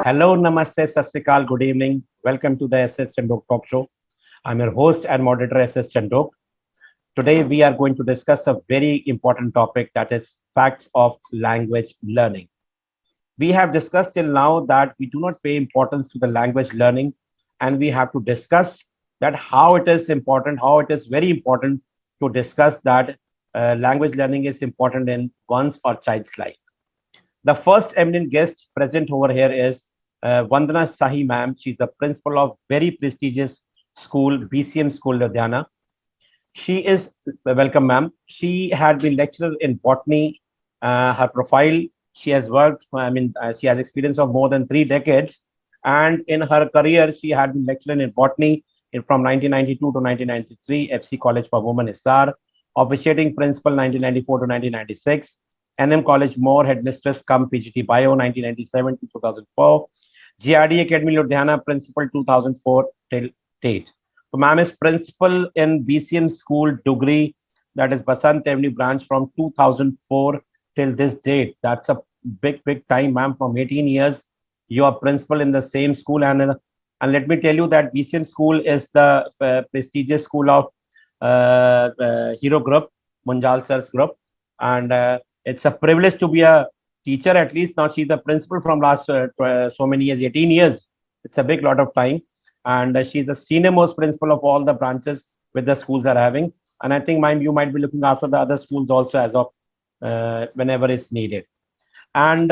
Hello, Namaste, Sasrikal, good evening. Welcome to the S.S. Chandhok Talk Show. I'm your host and moderator, S.S. Chandhok. Today, we are going to discuss a very important topic, that is facts of language learning. We have discussed till now that we do not pay importance to the language learning, and we have to discuss that how it is important, how it is very important to discuss that language learning is important in one's or child's life. The first eminent guest present over here is Vandana Sahi ma'am. She's the principal of very prestigious school, BCM School, Ludhiana. She is welcome, ma'am. She had been lecturer in botany. Her profile, she has worked. She has experience of more than 3 decades, and in her career, she had been lecturer in botany from 1992 to 1993. FC College for Women, Hisar, officiating principal 1994 to 1996. NM College More, headmistress cum PGT Bio 1997 to 2004. GRD Academy Ludhiana, principal 2004 till date. So, ma'am is principal in BCM School, Dugri, that is Basant Avenue branch from 2004 till this date. That's a big time, ma'am. From 18 years, you are principal in the same school. And let me tell you that BCM School is the prestigious school of Hero Group, Munjal Sir's group. And it's a privilege to be a teacher, at least. Now she's the principal from last so many years, 18 years. It's a big lot of time. And she's the senior most principal of all the branches with the schools are having. And I think, ma'am, you might be looking after the other schools also as of whenever it's needed. And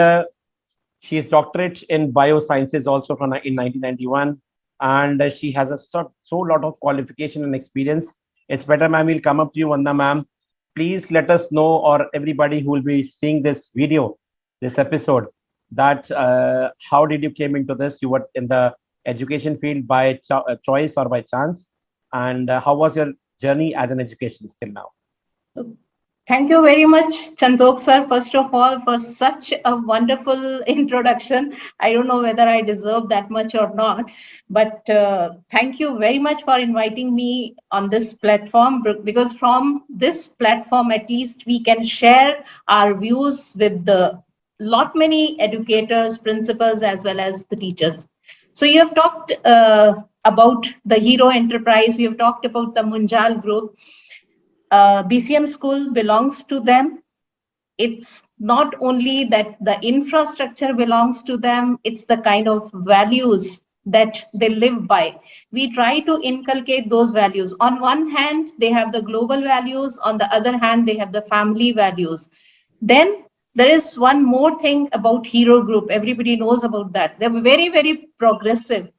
she is doctorate in biosciences also from in 1991. And she has a so lot of qualification and experience. It's better, ma'am, we'll come up to you, Vanda, ma'am. Please let us know, or everybody who will be seeing this video, this episode, that how did you came into this? You were in the education field by choice or by chance, and how was your journey as an educationist till now? Thank you very much, Chandhok sir, first of all, for such a wonderful introduction. I don't know whether I deserve that much or not, but thank you very much for inviting me on this platform, because from this platform, at least we can share our views with the many educators, principals, as well as the teachers. So you have talked about the Hero Enterprise, you have talked about the Munjal Group. BCM school belongs to them. It's not only that the infrastructure belongs to them, it's the kind of values that they live by. We try to inculcate those values. On one hand, they have the global values. On the other hand, they have the family values. Then there is one more thing about Hero Group. Everybody knows about that. They're very progressive.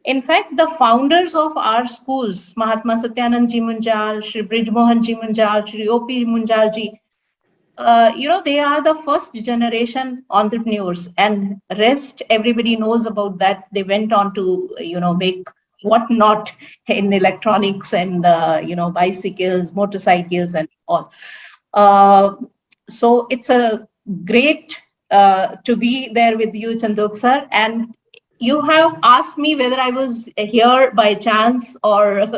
In fact, the founders of our schools, Mahatma Satyanand Ji Munjal, Shri Brij Mohan Ji Munjal, Shri O.P. Munjal Ji, they are the first generation entrepreneurs, and rest everybody knows about that. They went on to, make what not in electronics and, bicycles, motorcycles and all. So it's a great to be there with you, Chandhok sir. And you have asked me whether I was here by chance or,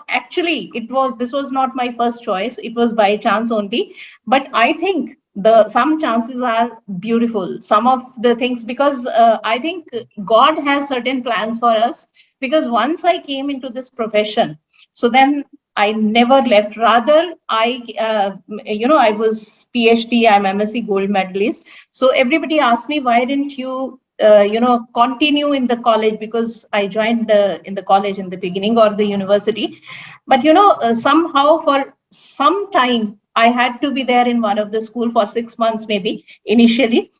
actually this was not my first choice. It was by chance only. But I think some chances are beautiful. Some of the things, because I think God has certain plans for us. Because once I came into this profession, so then I never left. Rather, I was PhD, I'm MSc gold medalist. So everybody asked me, why didn't you continue in the college because I joined in the college in the beginning or the university. But somehow for some time I had to be there in one of the school for 6 months maybe initially.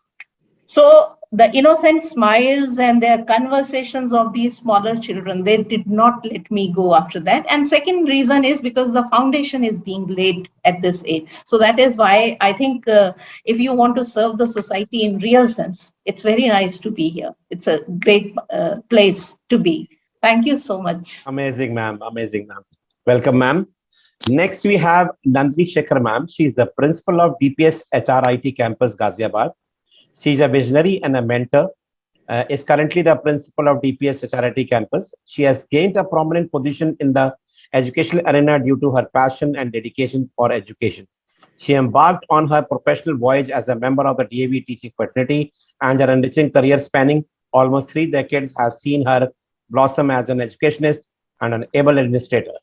So the innocent smiles and their conversations of these smaller children, they did not let me go after that. And second reason is because the foundation is being laid at this age. So that is why I think if you want to serve the society in real sense, it's very nice to be here. It's a great place to be. Thank you so much. Amazing, ma'am. Amazing, ma'am. Welcome, ma'am. Next, we have Nandini Shekhar, ma'am. She is the principal of DPS HRIT campus, Ghaziabad. She is a visionary and a mentor. Is currently the principal of DPS HRIT campus. She has gained a prominent position in the educational arena due to her passion and dedication for education. She embarked on her professional voyage as a member of the DAV teaching fraternity, and her enriching career spanning almost 3 decades has seen her blossom as an educationist and an able administrator.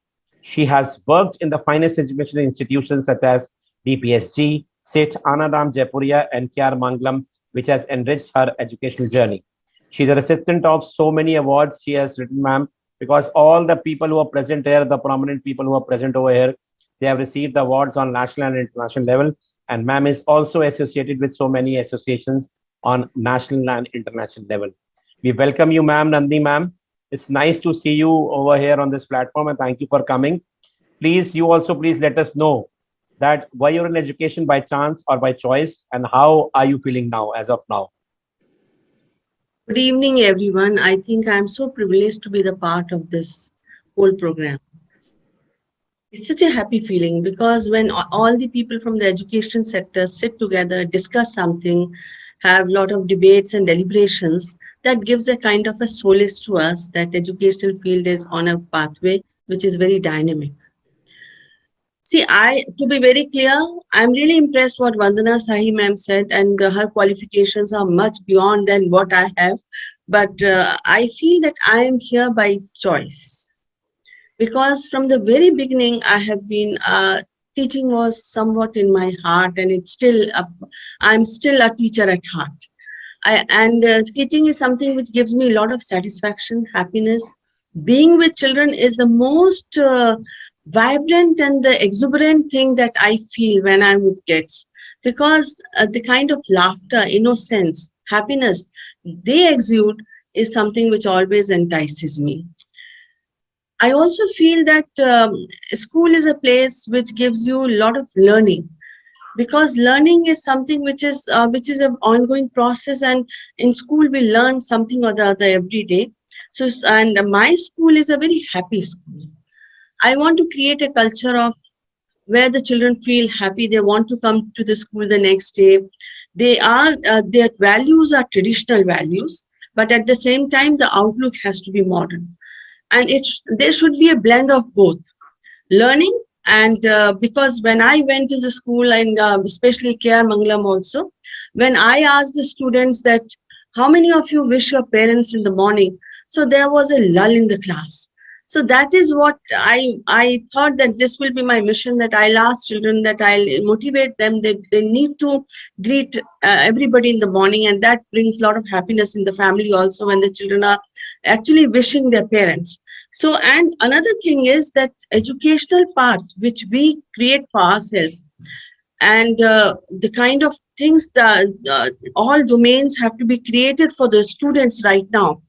She has worked in the finest educational institutions such as DPSG, SIT, Anandam Jaipuria, and Kyar Manglam, which has enriched her educational journey. She's a recipient of so many awards she has written, ma'am, because all the people who are present here, the prominent people who are present over here, they have received the awards on national and international level. And ma'am is also associated with so many associations on national and international level. We welcome you, ma'am, Nandi, ma'am. It's nice to see you over here on this platform, and thank you for coming. Please, you also please let us know that why you're in education by chance or by choice, and how are you feeling now as of now? Good evening, everyone. I think I'm so privileged to be the part of this whole program. It's such a happy feeling because when all the people from the education sector sit together, discuss something, have a lot of debates and deliberations, that gives a kind of a solace to us that educational field is on a pathway which is very dynamic. See, to be very clear, I'm really impressed what Vandana Sahi ma'am said, and her qualifications are much beyond than what I have. But I feel that I am here by choice because from the very beginning, I have been teaching was somewhat in my heart, and I'm still a teacher at heart. And teaching is something which gives me a lot of satisfaction, happiness. Being with children is the most vibrant and the exuberant thing that I feel when I'm with kids, because the kind of laughter, innocence, happiness they exude is something which always entices me. I also feel that school is a place which gives you a lot of learning, because learning is something which is an ongoing process, and in school we learn something or the other every day. So, and my school is a very happy school. I want to create a culture of where the children feel happy. They want to come to the school the next day. Their values are traditional values, but at the same time, the outlook has to be modern, and there should be a blend of both learning. And because when I went to the school, and especially K.R. Mangalam also, when I asked the students that how many of you wish your parents in the morning, so there was a lull in the class. So that is what I thought, that this will be my mission, that I'll ask children, that I'll motivate them that they need to greet everybody in the morning, and that brings a lot of happiness in the family also when the children are actually wishing their parents. So, and another thing is that educational part which we create for ourselves, and the kind of things that all domains have to be created for the students right now.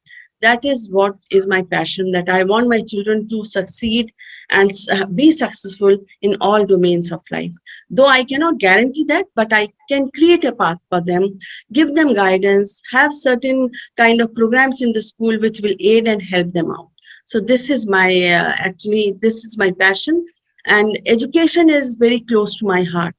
That is what is my passion, that I want my children to succeed and be successful in all domains of life. Though I cannot guarantee that, but I can create a path for them, give them guidance, have certain kind of programs in the school which will aid and help them out. So this is this is my passion, and education is very close to my heart.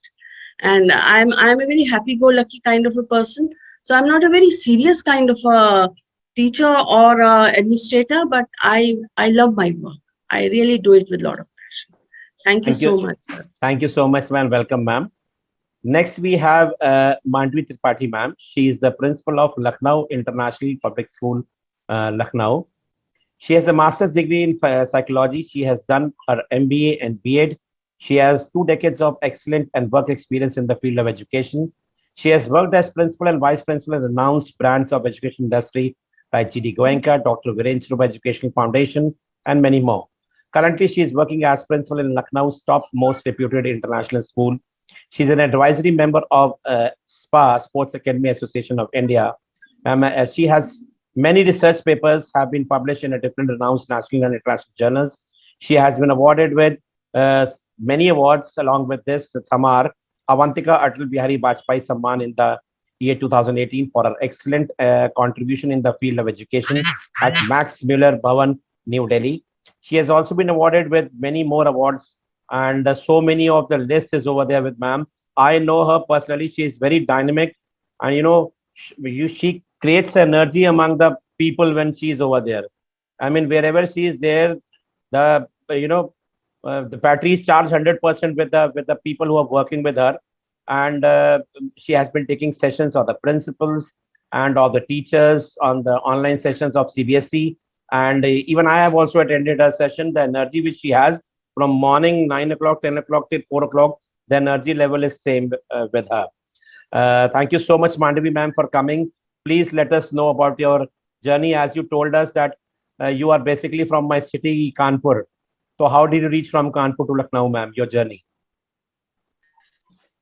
And I'm a very happy-go-lucky kind of a person. So I'm not a very serious kind of a teacher or administrator, but I love my work. I really do it with a lot of passion. Thank you Thank you. so much, sir. Thank you so much, ma'am. Welcome, ma'am. Next, we have Mandvi Tripathi, ma'am. She is the principal of Lucknow International Public School, Lucknow. She has a master's degree in psychology. She has done her MBA and B.Ed. She has 2 decades of excellent and work experience in the field of education. She has worked as principal and vice principal in renowned brands of education industry like GD Goenka, Dr. Viren Shrub Educational Foundation, and many more. Currently, she is working as principal in Lucknow's top most reputed international school. She's an advisory member of SPA, Sports Academy Association of India. She has many research papers have been published in a different renowned national and international journals. She has been awarded with uh, many awards along with this. Some are Avantika Atal Bihari Vajpayee Samman in the year 2018 for her excellent contribution in the field of education at Max Muller Bhavan, New Delhi. She has also been awarded with many more awards, and so many of the list is over there with ma'am. I know her personally. She is very dynamic, and she creates energy among the people when she is over there. I mean, wherever she is there, the batteries charge 100% with the people who are working with her, and she has been taking sessions of the principals and of the teachers on the online sessions of CBSE, and even I have also attended her session. The energy which she has from morning 9 o'clock, 10 o'clock till 4 o'clock, the energy level is same with her. Thank you so much, Mandavi ma'am, for coming. Please let us know about your journey. As you told us that you are basically from my city, Kanpur. So how did you reach from Kanpur to Lucknow, ma'am? Your journey.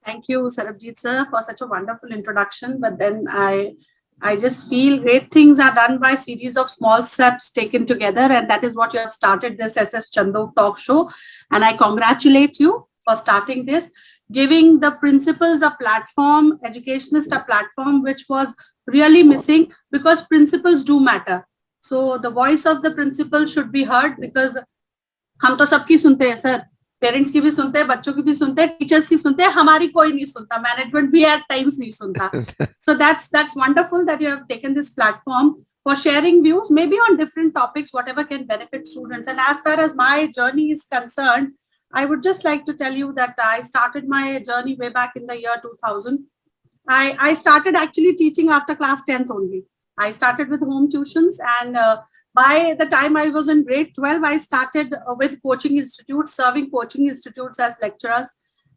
Thank you, Sarabjit sir, for such a wonderful introduction. But then I just feel great things are done by series of small steps taken together, and that is what you have started this S.S. Chandhok talk show. And I congratulate you for starting this, giving the principals a platform, educationists a platform, which was really missing, because principals do matter. So the voice of the principal should be heard, because हम तो सबकी सुनते हैं sir, parents की भी सुनते हैं, बच्चों की भी सुनते हैं, टीचर्स की सुनते हैं, हमारी कोई नहीं सुनता, मैनेजमेंट भी एट टाइम्स नहीं सुनता. So that's wonderful that you have taken this platform for sharing views, maybe on different topics, whatever can benefit students. And as far as my journey is concerned, I would just like to tell you that I started my journey way back in the year 2000. I started actually teaching after class 10th only. I started with home tuitions, and by the time I was in grade 12, I started with coaching institutes, serving coaching institutes as lecturers.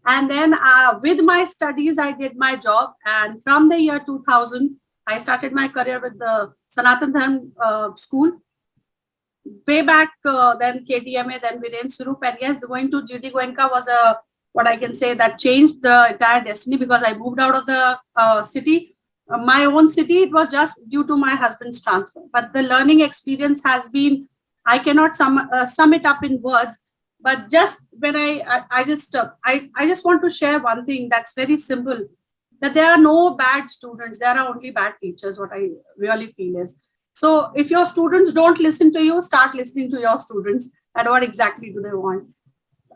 And then with my studies, I did my job. And from the year 2000, I started my career with the Sanatan Dharm school. Way back then KDMA, then Viren Surup. And yes, going to GD Goenka was what I can say that changed the entire destiny, because I moved out of the city, my own city. It was just due to my husband's transfer, but the learning experience has been, I cannot sum it up in words. But just when I just want to share one thing that's very simple, that there are no bad students, there are only bad teachers. What I really feel is, so if your students don't listen to you, start listening to your students, and what exactly do they want.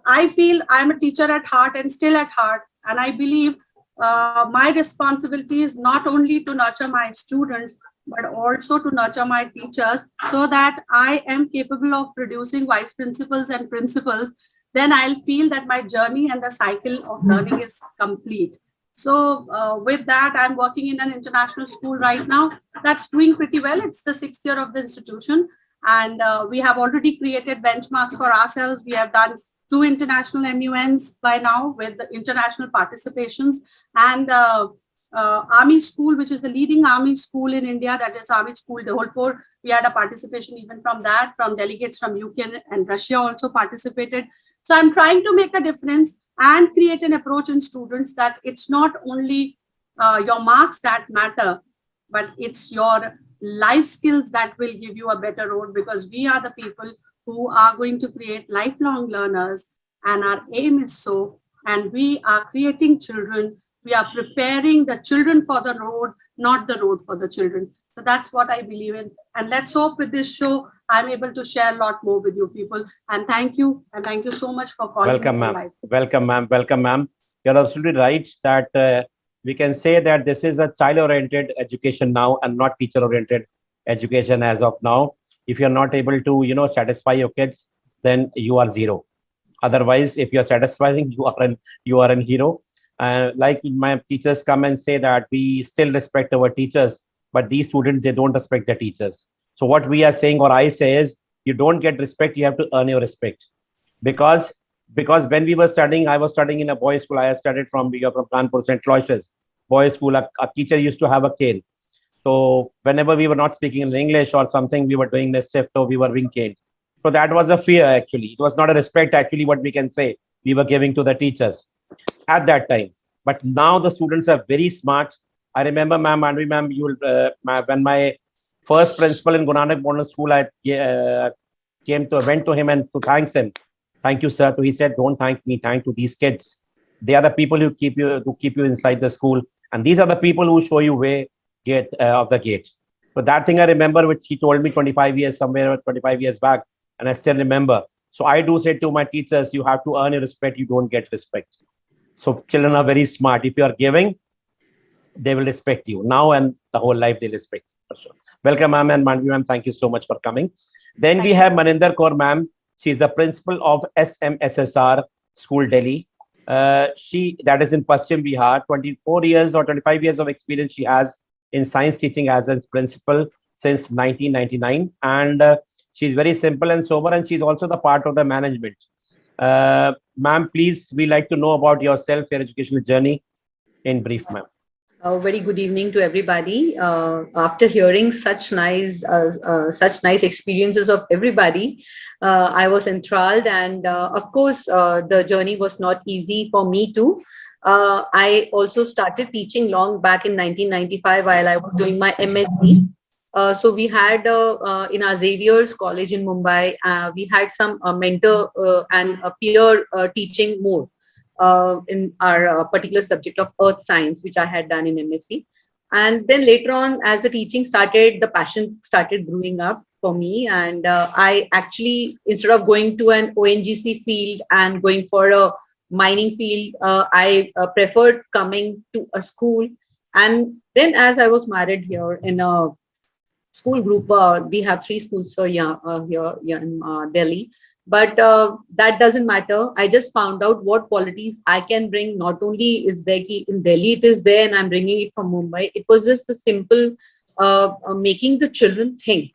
I feel I'm a teacher at heart and still at heart, and I believe my responsibility is not only to nurture my students, but also to nurture my teachers, so that I am capable of producing vice principals and principals. Then I'll feel that my journey and the cycle of learning is complete. So with that, I'm working in an international school right now that's doing pretty well. It's the 6th year of the institution, and we have already created benchmarks for ourselves. We have done 2 international MUNs by now with the international participations, and Army School, which is the leading Army school in India, that is Army School Dholpur. We had a participation even from that, from delegates from UK and Russia also participated. So I'm trying to make a difference and create an approach in students that it's not only your marks that matter, but it's your life skills that will give you a better road, because we are the people who are going to create lifelong learners, and our aim is so, and we are creating children. We are preparing the children for the road, not the road for the children. So that's what I believe in. And let's hope with this show, I'm able to share a lot more with you people. And thank you. And thank you so much for calling. Welcome, ma'am. Welcome, ma'am. Welcome, ma'am. You're absolutely right that we can say that this is a child-oriented education now and not teacher-oriented education as of now. If you're not able to, satisfy your kids, then you are zero. Otherwise, if you're satisfying, you are an hero. Like my teachers come and say that we still respect our teachers, but these students, they don't respect the teachers. So what we are saying, or I say, is you don't get respect, you have to earn your respect. Because when we were studying, I was studying in a boys' school. I have studied from Kanpur, St. Aloysius. boys' school, our teacher used to have a cane. So whenever we were not speaking in English or something, we were doing mischief, so we were being caned. So that was a fear actually. It was not a respect actually, what we can say we were giving to the teachers at that time. But now the students are very smart. I remember, ma'am, Manvi ma'am, you will, when my first principal in Gunanak Model School, I went to him and to thanks him. Thank you, sir. So he said, don't thank me, thank to these kids. They are the people who keep you inside the school, and these are the people who show you way gate of the gate. So that thing I remember, which he told me 25 years somewhere, 25 years back, and I still remember. So I do say to my teachers, you have to earn your respect. You don't get respect. So children are very smart. If you are giving, they will respect you now and the whole life. They'll respect you for sure. Welcome, ma'am, and Manvi ma'am. Thank you so much for coming. Then we Thank you, have sir. Maninder Kaur ma'am. She is the principal of SMSSR School, Delhi. She that is in Paschim Bihar. 24 years or 25 years of experience she has in science teaching as a principal since 1999, and she's very simple and sober, and she's also the part of the management. Ma'am, please, we like to know about yourself, your educational journey in brief, ma'am. A very good evening to everybody. After hearing such nice experiences of everybody, I was enthralled, and of course, the journey was not easy for me too. I also started teaching long back in 1995 while I was doing my MSc. So we had in our Xavier's College in Mumbai, we had some mentor and peer teaching more in our particular subject of earth science, which I had done in MSc. And then later on, as the teaching started, the passion started brewing up for me. And I actually, instead of going to an ONGC field and going for a mining field, I preferred coming to a school. And then as I was married here in a school group, we have three schools here in Delhi. But that doesn't matter. I just found out what qualities I can bring. Not only is there in Delhi, it is there, and I'm bringing it from Mumbai. It was just a simple making the children think.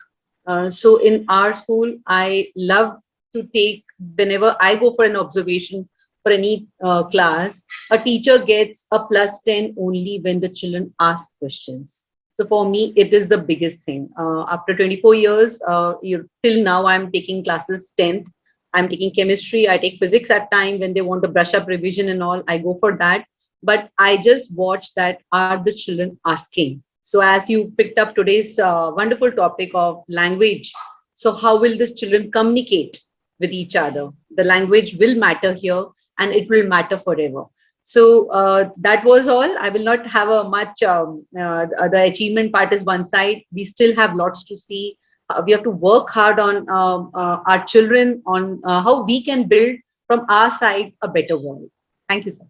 So in our school, I love to take, whenever I go for an observation for any class, a teacher gets a +10 only when the children ask questions. So for me, it is the biggest thing. After 24 years, till now, I'm taking classes 10th. I'm taking chemistry. I take physics at time when they want to brush up revision and all. I go for that. But I just watch that are the children asking. So as you picked up today's wonderful topic of language, so how will the children communicate with each other? The language will matter here, and it will matter forever. So that was all. I will not have a much, the achievement part is one side. We still have lots to see. We have to work hard on our children, on how we can build from our side a better world. Thank you, sir.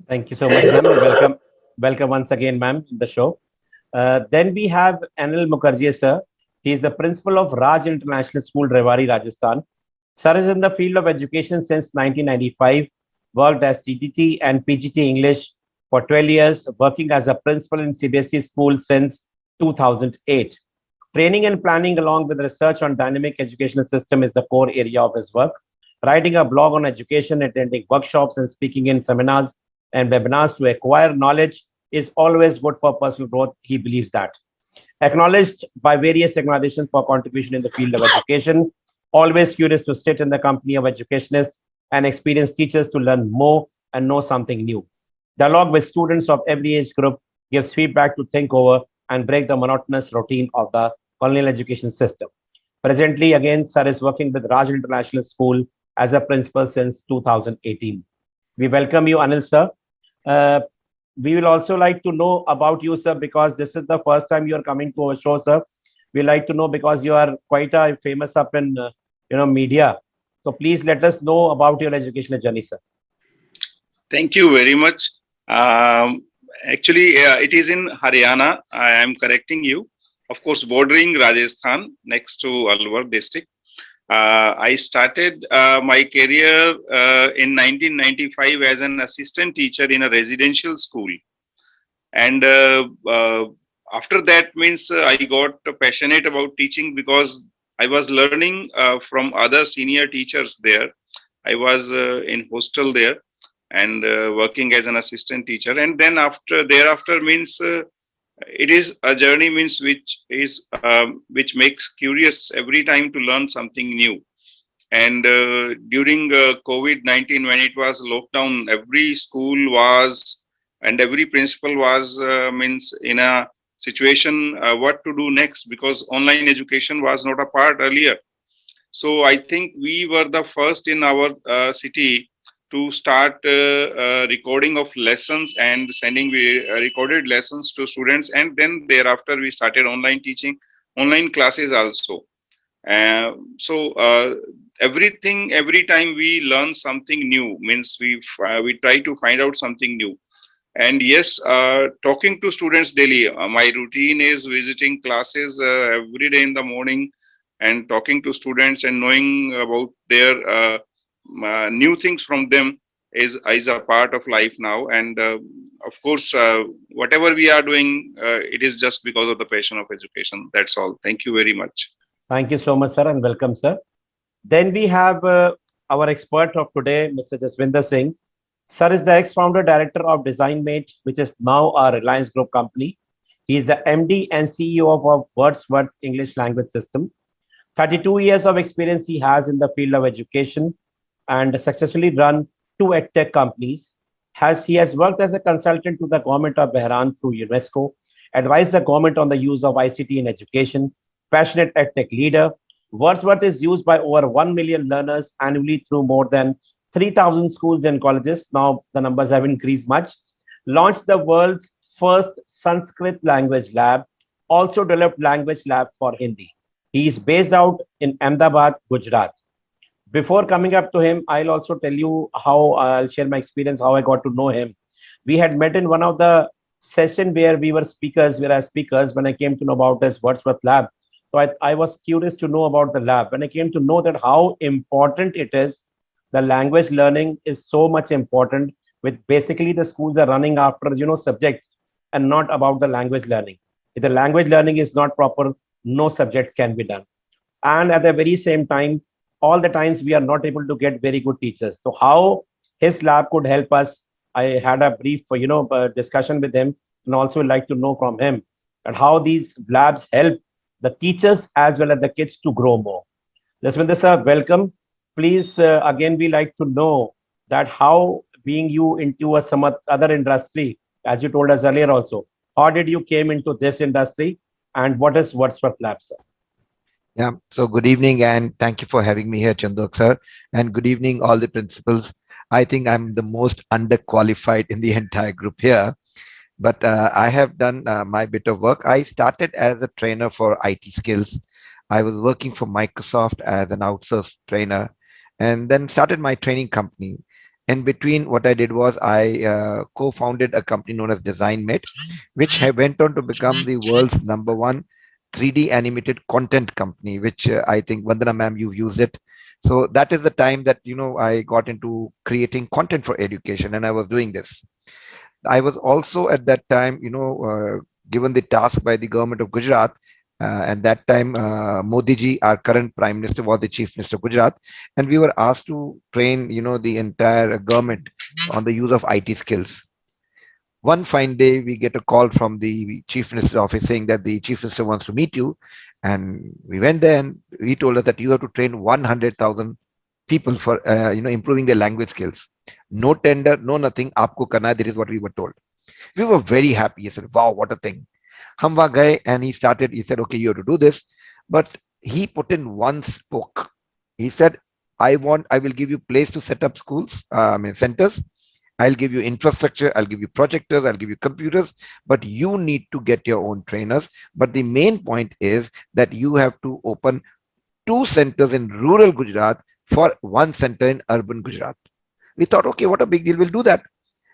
Thank you so much, ma'am. Welcome once again, ma'am, to the show. Then we have Anil Mukherjee, sir. He is the principal of Raj International School, Rewari, Rajasthan. Sir is in the field of education since 1995, worked as TTT and PGT English for 12 years, working as a principal in CBSE school since 2008. Training and planning along with research on dynamic educational system is the core area of his work. Writing a blog on education, attending workshops and speaking in seminars and webinars to acquire knowledge is always good for personal growth. He believes that. Acknowledged by various organizations for contribution in the field of education, always curious to sit in the company of educationists and experienced teachers to learn more and know something new. Dialogue with students of every age group gives feedback to think over and break the monotonous routine of the colonial education system. Presently, again, Sir is working with Raj International School as a principal since 2018. We welcome you, Anil, sir. We will also like to know about you, sir, because this is the first time you are coming to our show, sir. We like to know because you are quite famous up in media. So please let us know about your educational journey, sir. Thank you very much. Actually, it is in Haryana. I am correcting you. Of course, bordering Rajasthan, next to Alwar district. I started my career in 1995 as an assistant teacher in a residential school. And after that means I got passionate about teaching because I was learning from other senior teachers there. I was in hostel there. and working as an assistant teacher. And then after thereafter means it is a journey means which makes curious every time to learn something new. And during COVID-19, when it was lockdown, every school was and every principal was means in a situation what to do next, because online education was not a part earlier. So I think we were the first in our city to start recording of lessons and sending recorded lessons to students, and then thereafter we started online teaching, online classes also. So everything, every time we learn something new means we try to find out something new. And yes, talking to students daily. My routine is visiting classes every day in the morning and talking to students and knowing about their new things from them is a part of life now. And of course, whatever we are doing, it is just because of the passion of education. That's all. Thank you very much. Thank you so much, sir, and welcome, sir. Then we have our expert of today, Mr. Jaswinder Singh. Sir is the ex-founder director of DesignMate, which is now a Reliance Group company. He is the MD and CEO of our Wordsworth English Language System. 32 years of experience he has in the field of education and successfully run two edtech companies. He has worked as a consultant to the government of Bahrain through UNESCO, advised the government on the use of ICT in education, passionate edtech leader. Wordsworth is used by over 1 million learners annually through more than 3,000 schools and colleges. Now the numbers have increased much. Launched the world's first Sanskrit language lab, also developed language lab for Hindi. He is based out in Ahmedabad, Gujarat. Before coming up to him, I'll also tell you how I'll share my experience, how I got to know him. We had met in one of the session where we were speakers, when I came to know about this Wordsworth lab. So I was curious to know about the lab. When I came to know that how important it is, the language learning is so much important, with basically the schools are running after, subjects and not about the language learning. If the language learning is not proper, no subjects can be done. And at the very same time, all the times we are not able to get very good teachers. So how his lab could help us, I had a brief, discussion with him, and also like to know from him and how these labs help the teachers as well as the kids to grow more. Jaswinder sir, welcome. Please, again, we like to know that how being you into some other industry, as you told us earlier also, how did you came into this industry and what is Wordsworth Lab, sir? Yeah, so good evening and thank you for having me here, Chandok sir. And good evening, all the principals. I think I'm the most underqualified in the entire group here, but I have done my bit of work. I started as a trainer for IT skills. I was working for Microsoft as an outsourced trainer and then started my training company. In between, what I did was I co-founded a company known as DesignMate, which went on to become the world's number one 3D animated content company, which I think Vandana ma'am, you've used it. So that is the time that, I got into creating content for education and I was doing this. I was also at that time, given the task by the government of Gujarat. And that time, Modi ji, our current prime minister, was the chief minister of Gujarat, and we were asked to train, the entire government on the use of IT skills. One fine day, we get a call from the chief minister's office saying that the chief minister wants to meet you, and we went there and he told us that you have to train 100,000 people for, improving their language skills. No tender, no nothing. Aapko karna hai. This is what we were told. We were very happy. He said, wow, what a thing. हम वहां गए and he said, okay, you have to do this, but he put in one spoke. He said, I will give you place to set up schools, centers. I'll give you infrastructure, I'll give you projectors, I'll give you computers, but you need to get your own trainers. But the main point is that you have to open 2 centers in rural Gujarat for 1 center in urban Gujarat. We thought, okay, what a big deal, we'll do that.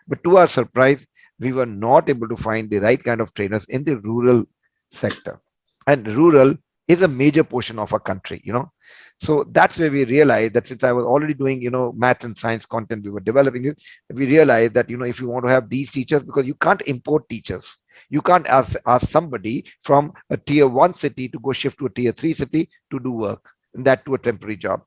But to our surprise, we were not able to find the right kind of trainers in the rural sector. And rural is a major portion of our country, So that's where we realized that since I was already doing, math and science content, we were developing it. We realized that, if you want to have these teachers, because you can't import teachers, you can't ask somebody from a tier 1 city to go shift to a tier 3 city to do work, and that to a temporary job.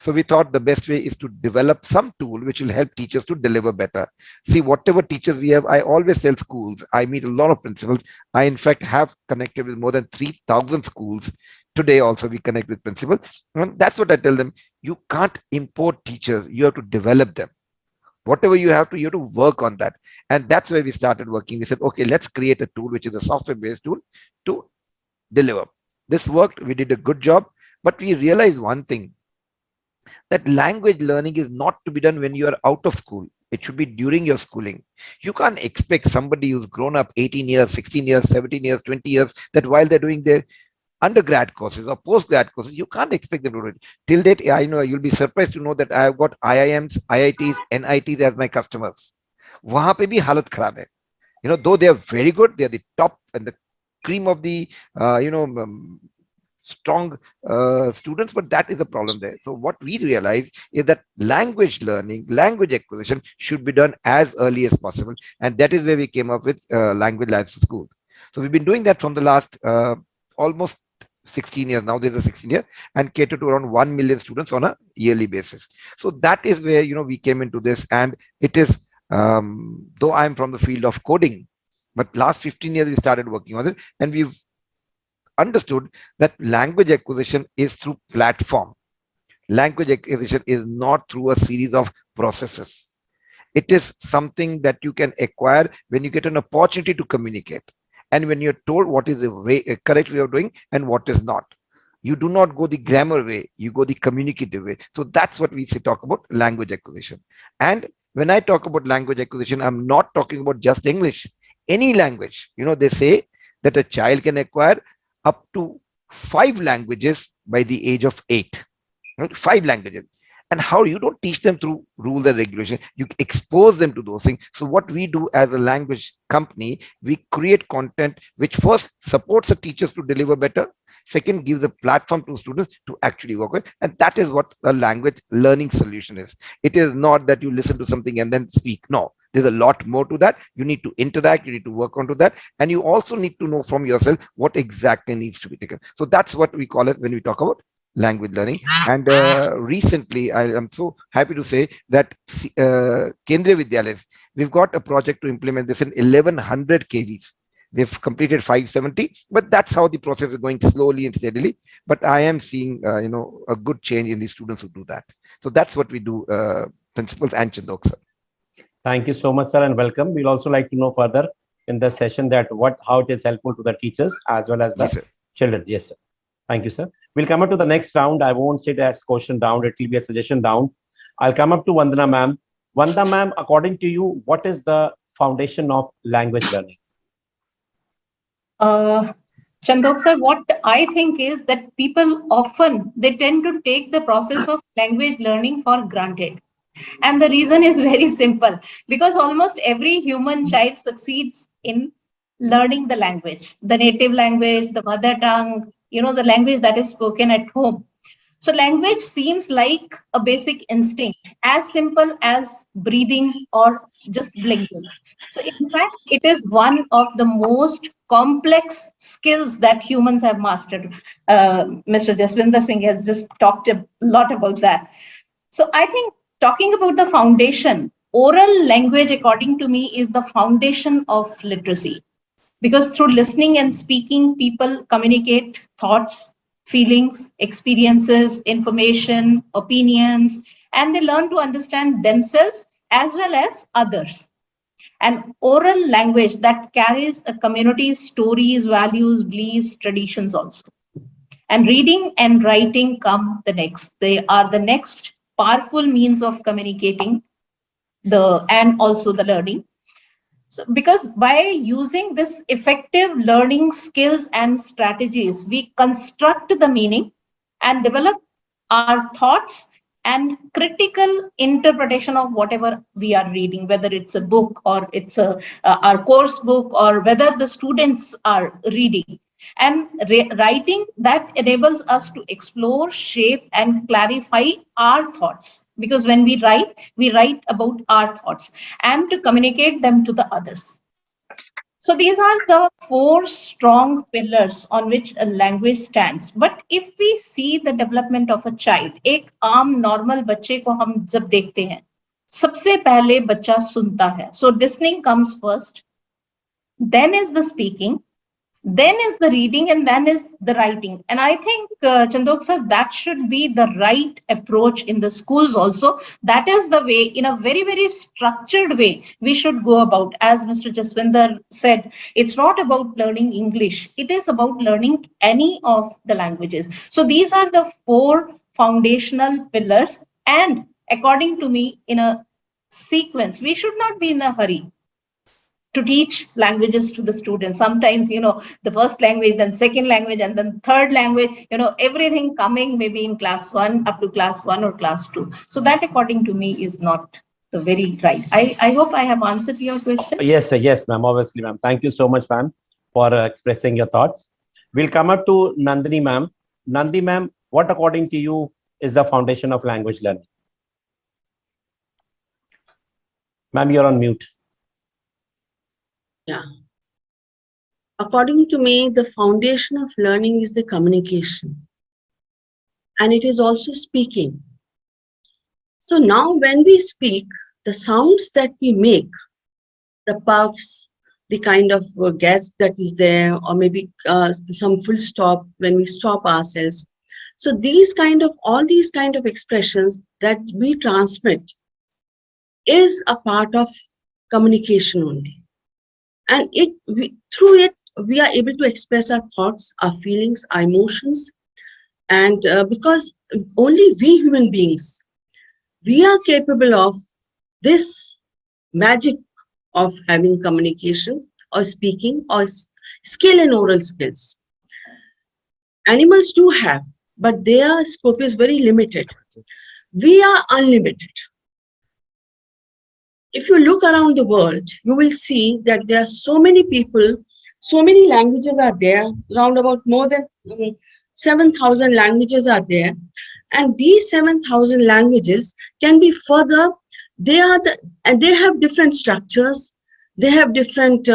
So we thought the best way is to develop some tool which will help teachers to deliver better. See, whatever teachers we have, I always tell schools, I meet a lot of principals. I, in fact, have connected with more than 3,000 schools. Today also we connect with principals. And that's what I tell them. You can't import teachers. You have to develop them. Whatever you have to work on that. And that's where we started working. We said, okay, let's create a tool, which is a software-based tool to deliver. This worked. We did a good job. But we realized one thing, that language learning is not to be done when you are out of school. It should be during your schooling. You can't expect somebody who's grown up 18 years, 16 years, 17 years, 20 years, that while they're doing their undergrad courses or postgrad courses, you can't expect them to do it. Till date, I know you'll be surprised to know that I have got IIMs, IITs, NITs as my customers. वहां पे भी हालत खराब है. Though they are very good, they are the top and the cream of the strong students, but that is a problem there. So what we realize is that language learning, language acquisition should be done as early as possible, and that is where we came up with language labs for school. So we've been doing that from the last almost 16 years now. There's a 16 year, and cater to around 1 million students on a yearly basis. So that is where we came into this, and it is though I'm from the field of coding, but last 15 years we started working on it, and we've understood that language acquisition is through platform. Language acquisition is not through a series of processes. It is something that you can acquire when you get an opportunity to communicate, and when you're told what is a correct way of doing and what is not. You do not go the grammar way, you go the communicative way. So that's what we say, talk about language acquisition. And when I talk about language acquisition, I'm not talking about just English. Any language. They say that a child can acquire up to 5 languages by the age of 8. Right? 5 languages. And how you don't teach them through rules and regulation, you expose them to those things. So what we do as a language company, we create content which first supports the teachers to deliver better, second gives a platform to students to actually work with, and that is what a language learning solution is. It is not that you listen to something and then speak. No, there's a lot more to that. You need to interact, you need to work onto that, and you also need to know from yourself what exactly needs to be taken. So that's what we call it when we talk about language learning. And recently, I am so happy to say that Kendriya Vidyalayas, we've got a project to implement this in 1100 KVs. We've completed 570, but that's how the process is going, slowly and steadily. But I am seeing, a good change in the students who do that. So that's what we do, principals and Chandhok, sir. Thank you so much, sir, and welcome. We'll also like to know further in the session that how it is helpful to the teachers as well as the children. Yes, sir. Thank you, sir. We'll come up to the next round. I won't sit as question round. It will be a suggestion round. I'll come up to Vandana ma'am. Vandana ma'am, according to you, what is the foundation of language learning? Chandhok sir, what I think is that people often, they tend to take the process of language learning for granted. And the reason is very simple, because almost every human child succeeds in learning the language, the native language, the mother tongue, the language that is spoken at home. So language seems like a basic instinct, as simple as breathing or just blinking. So in fact, it is one of the most complex skills that humans have mastered. Mr. Jaswinder Singh has just talked a lot about that. So I think talking about the foundation, oral language, according to me, is the foundation of literacy. Because through listening and speaking, people communicate thoughts, feelings, experiences, information, opinions, and they learn to understand themselves as well as others. And oral language that carries a community's stories, values, beliefs, traditions also. And reading and writing come the next. They are the next powerful means of communicating and also the learning. So, because by using this effective learning skills and strategies, we construct the meaning and develop our thoughts and critical interpretation of whatever we are reading, whether it's a book or it's our course book, or whether the students are reading. And writing that enables us to explore, shape, and clarify our thoughts. Because when we write about our thoughts and to communicate them to the others. So these are the four strong pillars on which a language stands. But if we see the development of a child, एक आम normal बच्चे को हम जब देखते हैं, सबसे पहले बच्चा सुनता है. So listening comes first, then is the speaking, then is the reading, and then is the writing. And I think, Chandok sir, that should be the right approach in the schools also. That is the way, in a very, very structured way, we should go about. As Mr. Jaswinder said, it's not about learning English. It is about learning any of the languages. So these are the four foundational pillars. And according to me, in a sequence, we should not be in a hurry to teach languages to the students. Sometimes, the first language, then second language, and then third language, everything coming maybe in class 1 up to class 1 or class 2. So that, according to me, is not the very right. I hope I have answered your question. Yes, yes, ma'am. Obviously, ma'am. Thank you so much, ma'am, for expressing your thoughts. We'll come up to Nandini, ma'am. Nandi, ma'am, what according to you is the foundation of language learning? Ma'am, you're on mute. Yeah. According to me, the foundation of learning is the communication. And it is also speaking. So now when we speak, the sounds that we make, the puffs, the kind of gasp that is there, or maybe some full stop when we stop ourselves. So all these kind of expressions that we transmit is a part of communication only. And through it, we are able to express our thoughts, our feelings, our emotions. And because only we human beings, we are capable of this magic of having communication or speaking or skill in oral skills. Animals do have, but their scope is very limited. We are unlimited. If you look around the world, you will see that there are so many people, so many languages are there, around about more than 7,000 languages are there. And these 7,000 languages can be further, and they have different structures, they have different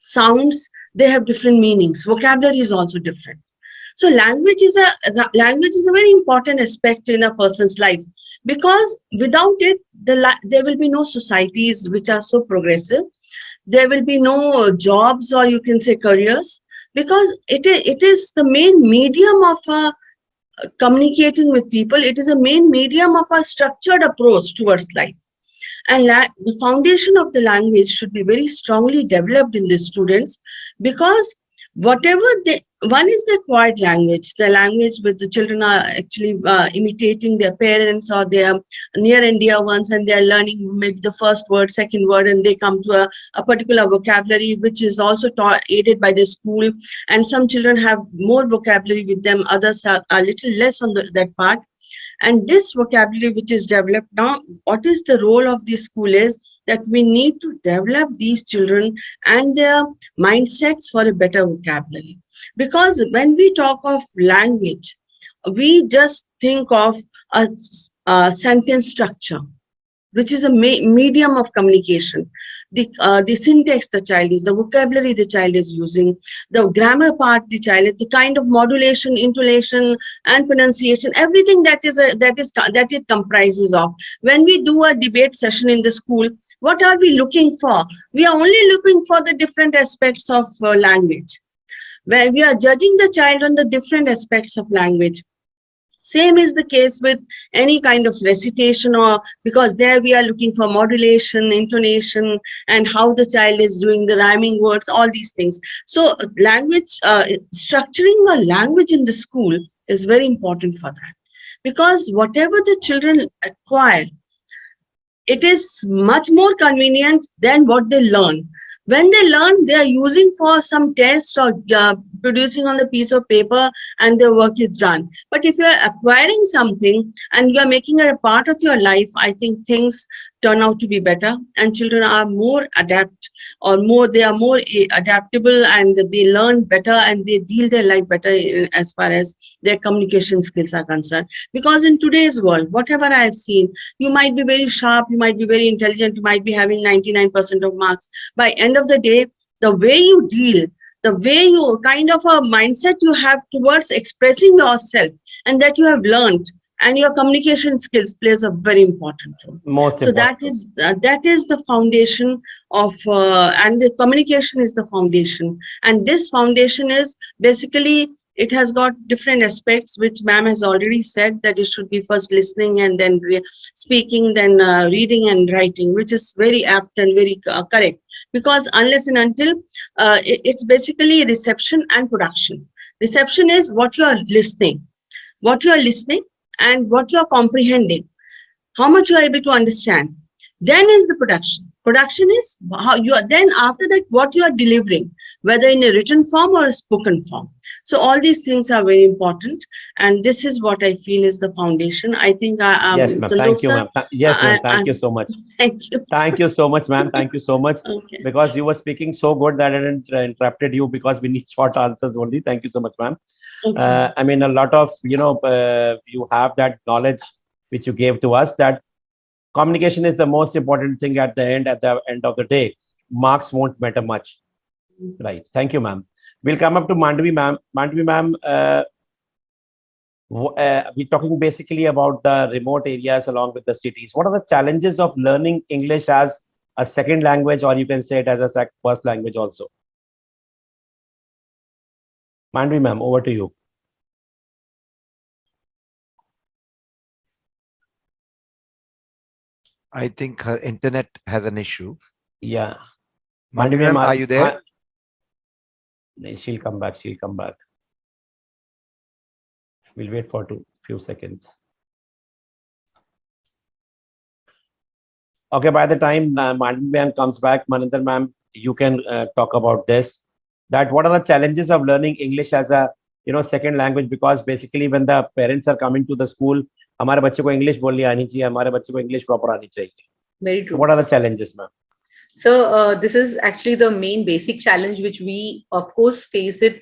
sounds, they have different meanings. Vocabulary is also different. So language is a very important aspect in a person's life, because without it, there will be no societies which are so progressive. There will be no jobs, or you can say careers, because it is the main medium of communicating with people. It is a main medium of a structured approach towards life. And the foundation of the language should be very strongly developed in the students, because whatever one is the acquired language, the language where the children are actually imitating their parents or their near and dear ones, and they are learning maybe the first word, second word, and they come to a particular vocabulary which is also aided by the school. And some children have more vocabulary with them, others are a little less on that part. And this vocabulary which is developed now, what is the role of the school is that we need to develop these children and their mindsets for a better vocabulary. Because when we talk of language, we just think of a sentence structure, which is a medium of communication. The syntax the child is, the vocabulary the child is using, the grammar part the child is, the kind of modulation, intonation, and pronunciation, everything that it comprises of. When we do a debate session in the school, what are we looking for? We are only looking for the different aspects of language, where we are judging the child on the different aspects of language. Same is the case with any kind of recitation, or because there we are looking for modulation, intonation, and how the child is doing the rhyming words, all these things. So language, structuring a language in the school is very important for that, because whatever the children acquire, it is much more convenient than what they learn. When they learn, they are using for some test or producing on the piece of paper, and their work is done. But if you are acquiring something and you are making it a part of your life, I think things turn out to be better, and children are more they are more adaptable, and they learn better, and they deal their life better as far as their communication skills are concerned. Because in today's world, whatever I have seen, you might be very sharp, you might be very intelligent, you might be having 99% of marks. By end of the day, the way you deal, the way you kind of a mindset you have towards expressing yourself, and that you have learned, and your communication skills plays a very important role. Most So important. that is the foundation of, and the communication is the foundation. And this foundation is basically, it has got different aspects, which ma'am has already said, that it should be first listening and then speaking, then reading and writing, which is very apt and very correct. Because unless and until it's basically reception and production. Reception is what you are listening, and what you are comprehending, how much you are able to understand. Then is the production. Production is how you are, then after that, what you are delivering, whether in a written form or a spoken form. So all these things are very important, and this is what I feel is the foundation. I think Yes, ma'am. Chandok Thank you, sir, ma'am. Yes, ma'am. I Thank you so much. thank you. Thank you so much, ma'am. Thank you so much. Okay. Because you were speaking so good that I didn't interrupted you, because we need short answers only. Thank you so much, ma'am. Okay. I mean, a lot of, you have that knowledge which you gave to us, that communication is the most important thing at the end of the day. Marks won't matter much. Right. Thank you, ma'am. We'll come up to Mandvi, ma'am. Mandvi, ma'am, we're talking basically about the remote areas along with the cities. What are the challenges of learning English as a second language, or you can say it as a first language also? Mandvi, ma'am, over to you. I think her internet has an issue. Yeah. Mandvi Mandvi, ma'am, ma'am, are you there? she'll come back. She'll come back. We'll wait for few seconds. Okay, by the time Mandvi ma'am comes back, Maninder ma'am, you can talk about this. That what are the challenges of learning English as a second language? Because basically, when the parents are coming to the school, हमारे बच्चे को English बोलनी आनी चाहिए, हमारे बच्चे को English proper आनी चाहिए. Very So true. what are the challenges, ma'am? So this is actually the main basic challenge which we, of course, face it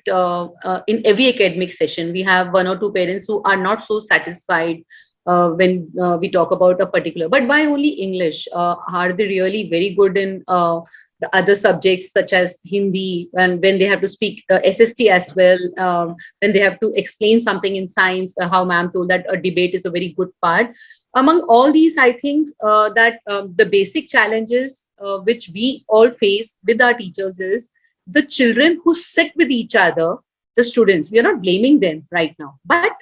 in every academic session. We have one or two parents who are not so satisfied when we talk about a particular, but why only English? Are they really very good in the other subjects such as Hindi, and when they have to speak SST as well, when they have to explain something in science, how ma'am told that a debate is a very good part. Among all these, I think that the basic challenges which we all face with our teachers is the children who sit with each other, the students. We are not blaming them right now, but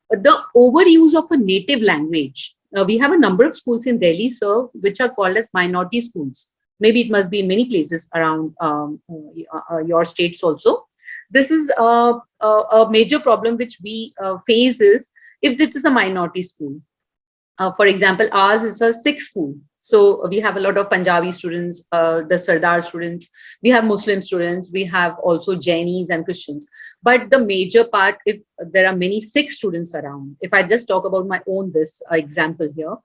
the overuse of a native language. We have a number of schools in Delhi, sir, which are called as minority schools. Maybe it must be in many places around your states also. This is a major problem which we face is if this is a minority school. For example, ours is a Sikh school. So we have a lot of Punjabi students, the Sardar students, we have Muslim students, we have also Jainis and Christians. But the major part, if there are many Sikh students around, if I just talk about my own this example here,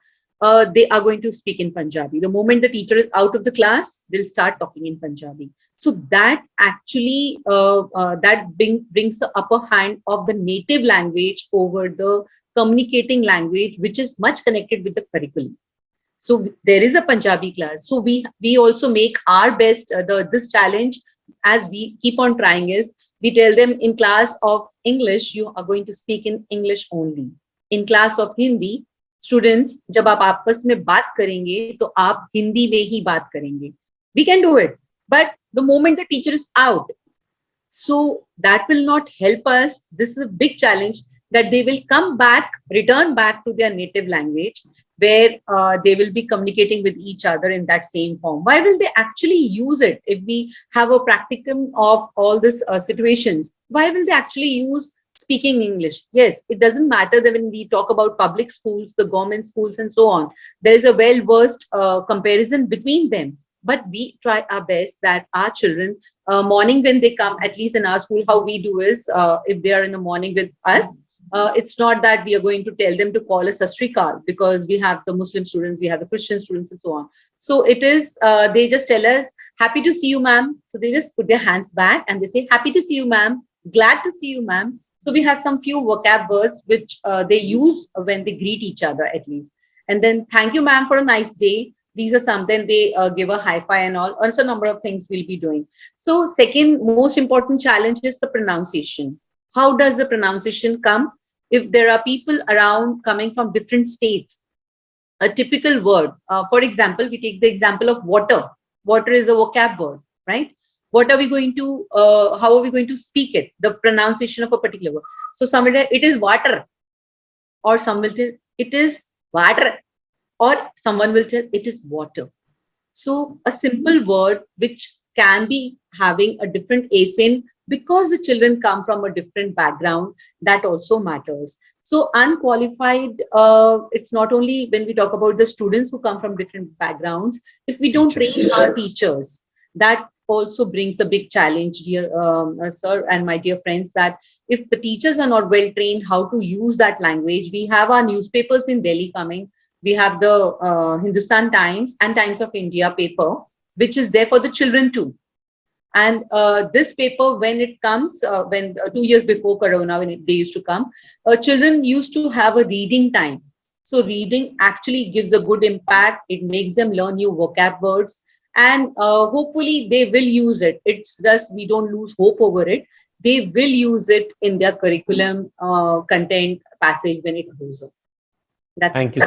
they are going to speak in Punjabi. The moment the teacher is out of the class, they'll start talking in Punjabi. So that actually brings the upper hand of the native language over the communicating language, which is much connected with the curriculum. So there is a Punjabi class. So we also make our best. This challenge, as we keep on trying, is we tell them in class of English, you are going to speak in English only. In class of Hindi, students, जब आप आपस में बात करेंगे, तो आप हिंदी में ही बात करेंगे. We can do it, but the moment the teacher is out, so that will not help us. This is a big challenge, that they will return back to their native language, where they will be communicating with each other in that same form. Why will they actually use it? If we have a practicum of all these situations, why will they actually use speaking English? Yes, it doesn't matter that when we talk about public schools, the government schools and so on, there is a well-versed comparison between them. But we try our best that our children, morning when they come, at least in our school, how we do is, if they are in the morning with us, it's not that we are going to tell them to call us S.S.Chandhok, because we have the Muslim students, we have the Christian students and so on. So it is, they just tell us, happy to see you, ma'am. So they just put their hands back and they say, happy to see you, ma'am. Glad to see you, ma'am. So we have some few vocab words which they use when they greet each other at least. And then, thank you, ma'am, for a nice day. These are some. Then they give a hi-fi and all. Also, number of things we'll be doing. So second most important challenge is the pronunciation. How does the pronunciation come? If there are people around coming from different states, a typical word, for example, we take the example of water. Water is a vocab word, right? What are we going to, how are we going to speak it? The pronunciation of a particular word. So somewhere it is water, or some will tell it is water, or someone will tell it is water. So a simple word which can be having a different accent because the children come from a different background, that also matters. So unqualified, it's not only when we talk about the students who come from different backgrounds, if we don't train our teachers, that also brings a big challenge, dear sir and my dear friends, that if the teachers are not well trained how to use that language. We have our newspapers in Delhi coming. We have the Hindustan Times and Times of India paper, which is there for the children too. And this paper, when it comes, when 2 years before Corona, when they used to come, children used to have a reading time. So reading actually gives a good impact. It makes them learn new vocab words, and hopefully they will use it. It's just we don't lose hope over it. They will use it in their curriculum content passage when it goes on. Thank you.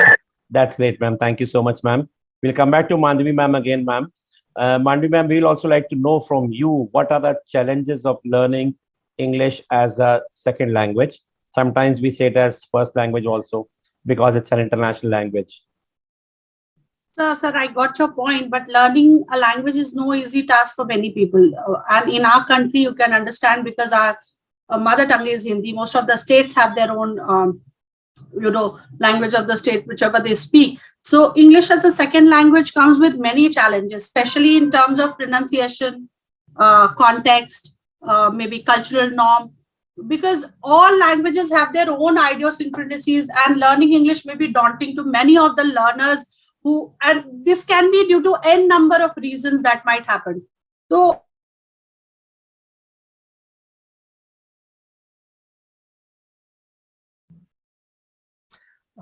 That's great, ma'am. Thank you so much, ma'am. We'll come back to Mandvi ma'am again, ma'am. Mandvi ma'am, we'll also like to know from you, what are the challenges of learning English as a second language? Sometimes we say it as first language also, because it's an international language. Sir, I got your point, but learning a language is no easy task for many people. And in our country, you can understand because our mother tongue is Hindi. Most of the states have their own, language of the state, whichever they speak. So English as a second language comes with many challenges, especially in terms of pronunciation, context, maybe cultural norm, because all languages have their own idiosyncrasies, and learning English may be daunting to many of the learners who, and this can be due to n number of reasons that might happen. So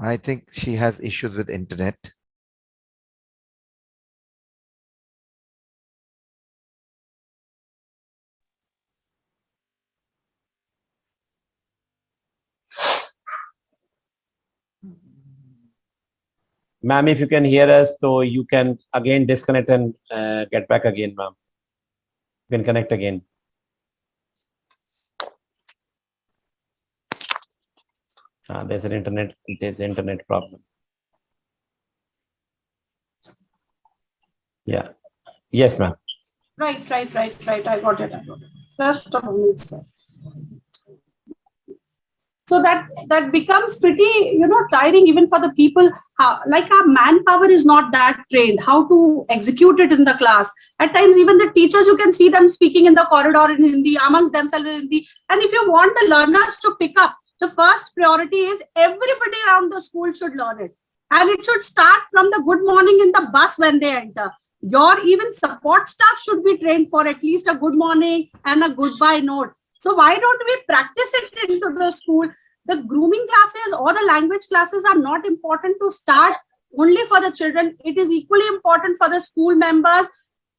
I think she has issues with internet. Ma'am, if you can hear us, so you can again disconnect and get back again, ma'am. You can connect again. There's an internet problem. Yeah. Yes, ma'am. right. I got it. Just a moment, sir. So that becomes pretty, tiring even for the people. Like our manpower is not that trained how to execute it in the class. At times, even the teachers, you can see them speaking in the corridor in Hindi amongst themselves in Hindi. And if you want the learners to pick up, the first priority is everybody around the school should learn it, and it should start from the good morning in the bus when they enter. Your even support staff should be trained for at least a good morning and a goodbye note. So why don't we practice it into the school? The grooming classes or the language classes are not important to start only for the children. It is equally important for the school members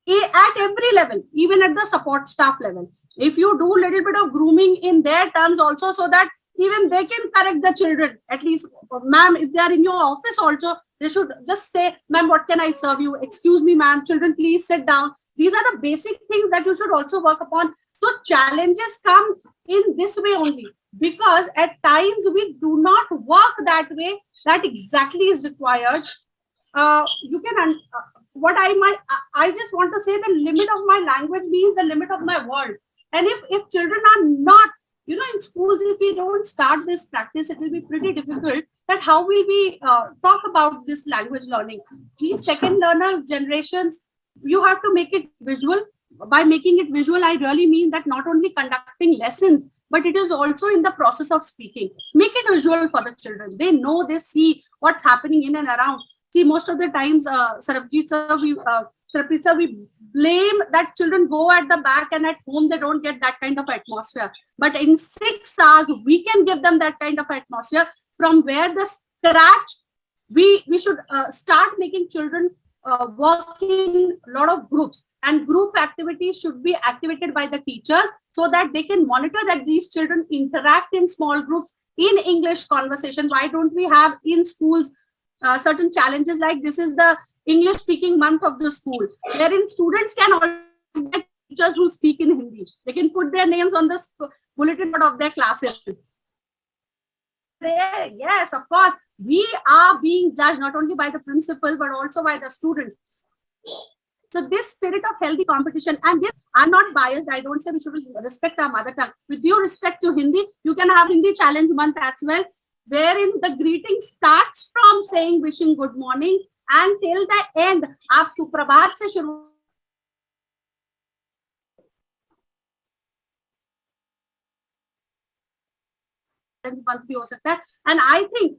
at every level, even at the support staff level. If you do a little bit of grooming in their terms also, so that even they can correct the children, at least, ma'am, if they are in your office also, they should just say, ma'am, what can I serve you? Excuse me, ma'am, children, please sit down. These are the basic things that you should also work upon. So challenges come in this way only, because at times we do not work that way. That exactly is required. You can, what I just want to say, the limit of my language means the limit of my world. And if children are not, in schools, if we don't start this practice, it will be pretty difficult. That how will we talk about this language learning? These second learners generations, you have to make it visual. By making it visual, I really mean that not only conducting lessons, but it is also in the process of speaking. Make it visual for the children. They know, they see what's happening in and around. See, most of the times, Sarabjit sir, we blame that children go at the back and at home they don't get that kind of atmosphere. But in 6 hours, we can give them that kind of atmosphere from where the scratch. We should start making children work in a lot of groups, and group activities should be activated by the teachers so that they can monitor that these children interact in small groups in English conversation. Why don't we have in schools certain challenges like this is the English speaking month of the school, wherein students can also get teachers who speak in Hindi. They can put their names on the bulletin board of their classes. Yes, of course, we are being judged not only by the principal but also by the students. So this spirit of healthy competition, and this, I'm not biased, I don't say we should respect our mother tongue. With due respect to Hindi, you can have Hindi challenge month as well, wherein the greeting starts from saying wishing good morning and till the end, aap suprabhat se shuru month bhi ho sakta hai. And I think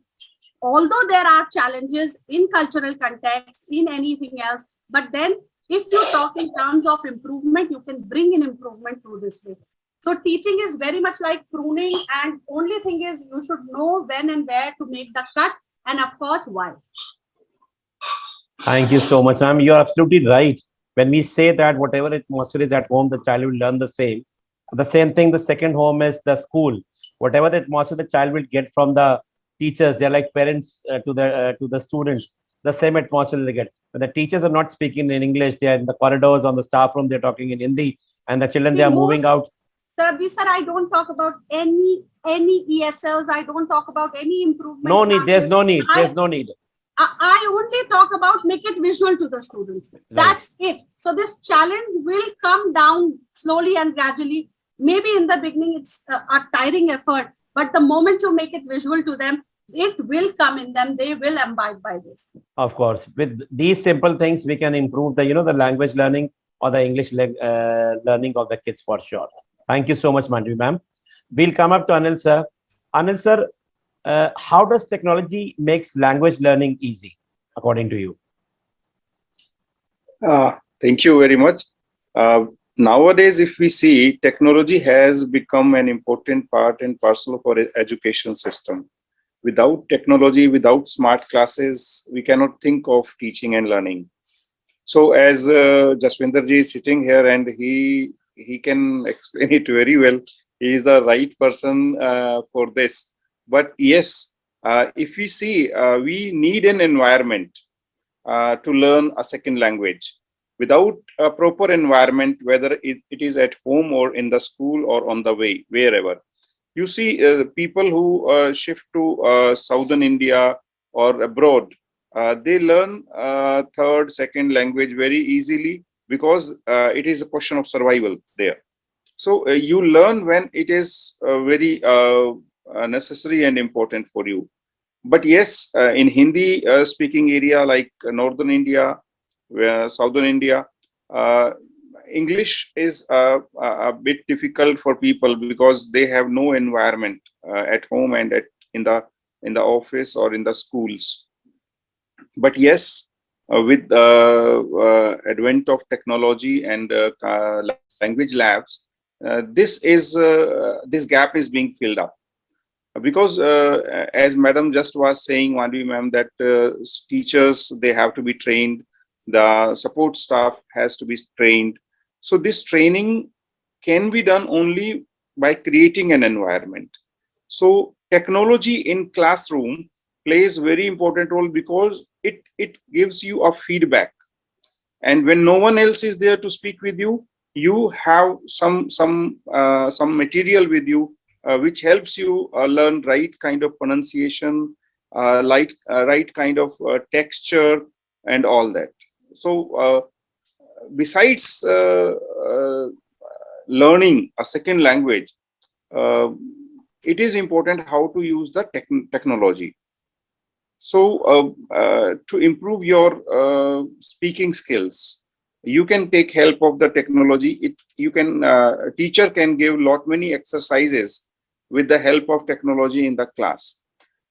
although there are challenges in cultural context, in anything else, but then if you talk in terms of improvement, you can bring in improvement through this way. So teaching is very much like pruning, and only thing is you should know when and where to make the cut, and of course why. Thank you so much, ma'am. You're absolutely right. When we say that whatever atmosphere is at home, the child will learn the same. The same thing, the second home is the school. Whatever the atmosphere the child will get from the teachers, they're like parents to the students. The same atmosphere they get. When the teachers are not speaking in English, they are in the corridors, on the staff room, they're talking in Hindi, and the children they The are moving most, out. sir, I don't talk about any ESLs. I don't talk about any improvement No need. There's classes. no need. There's no need. I only talk about make it visual to the students. Right. That's it. So this challenge will come down slowly and gradually. Maybe in the beginning it's a tiring effort, but the moment you make it visual to them, it will come in them. They will abide by this. Of course, with these simple things, we can improve the the language learning or the English learning of the kids for sure. Thank you so much, Manvi ma'am. We'll come up to Anil sir. Anil sir, how does technology makes language learning easy, according to you? Thank you very much. Nowadays, if we see, technology has become an important part and parcel of our education system. Without technology, without smart classes, we cannot think of teaching and learning. So as Jaswinder ji is sitting here and he can explain it very well. He is the right person for this. But yes, if we see, we need an environment to learn a second language. Without a proper environment, whether it is at home or in the school or on the way, wherever, you see people who shift to southern India or abroad, they learn third, second language very easily because it is a question of survival there. So you learn when it is very necessary and important for you. But yes, in Hindi speaking area like northern India, southern India, English is a bit difficult for people because they have no environment at home and in the office or in the schools. But yes, with the advent of technology and language labs, this gap is being filled up. Because as Madam just was saying, Manvi ma'am, that teachers, they have to be trained, the support staff has to be trained. So this training can be done only by creating an environment. So technology in classroom plays very important role because it gives you a feedback. And when no one else is there to speak with you, you have some material with you which helps you learn right kind of pronunciation, right kind of texture and all that. So besides learning a second language, it is important how to use the technology. So to improve your speaking skills, you can take help of the technology. You can teacher can give lot many exercises with the help of technology in the class.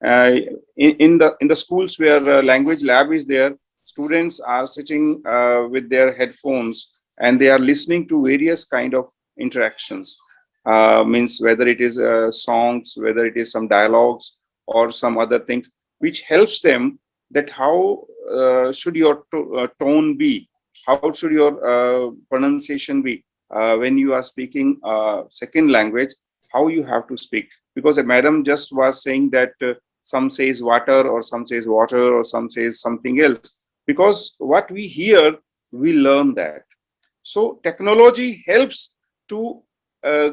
In the schools where language lab is there, students are sitting with their headphones and they are listening to various kind of interactions. Means whether it is songs, whether it is some dialogues or some other things, which helps them that how should your tone be? How should your pronunciation be when you are speaking second language? How you have to speak? Because a madam just was saying that some says water, or some says water, or some says something else. Because what we hear, we learn that. So technology helps to uh,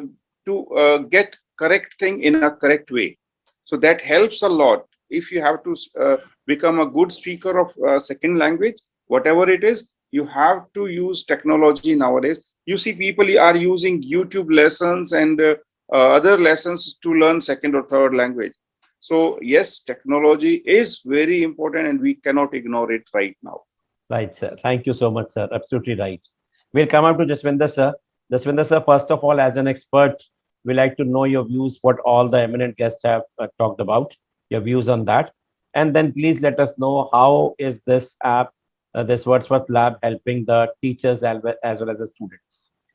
get correct thing in a correct way. So that helps a lot. If you have to become a good speaker of second language, whatever it is, you have to use technology nowadays. You see, people are using YouTube lessons and other lessons to learn second or third language. So yes, technology is very important and we cannot ignore it right now. Right, sir. Thank you so much, sir. Absolutely right. We'll come up to Jaswinder, sir. Jaswinder, sir, first of all, as an expert, we like to know your views, what all the eminent guests have talked about, your views on that. And then please let us know how is this app, this Wordsworth Lab, helping the teachers as well as the students.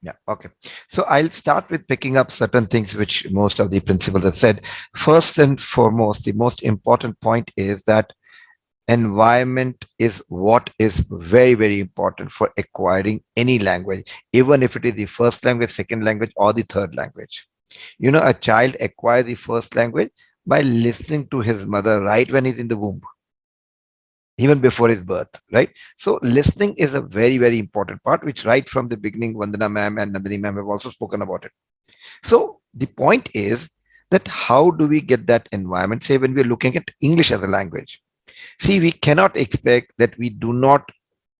Yeah, okay. So I'll start with picking up certain things which most of the principals have said. First and foremost, the most important point is that environment is what is very, very important for acquiring any language, even if it is the first language, second language, or the third language. You know, a child acquires the first language by listening to his mother right when he's in the womb, even before his birth, right? So listening is a very, very important part, which right from the beginning, Vandana ma'am and Nandini ma'am have also spoken about it. So the point is that how do we get that environment, say when we're looking at English as a language? See, we cannot expect that we do not,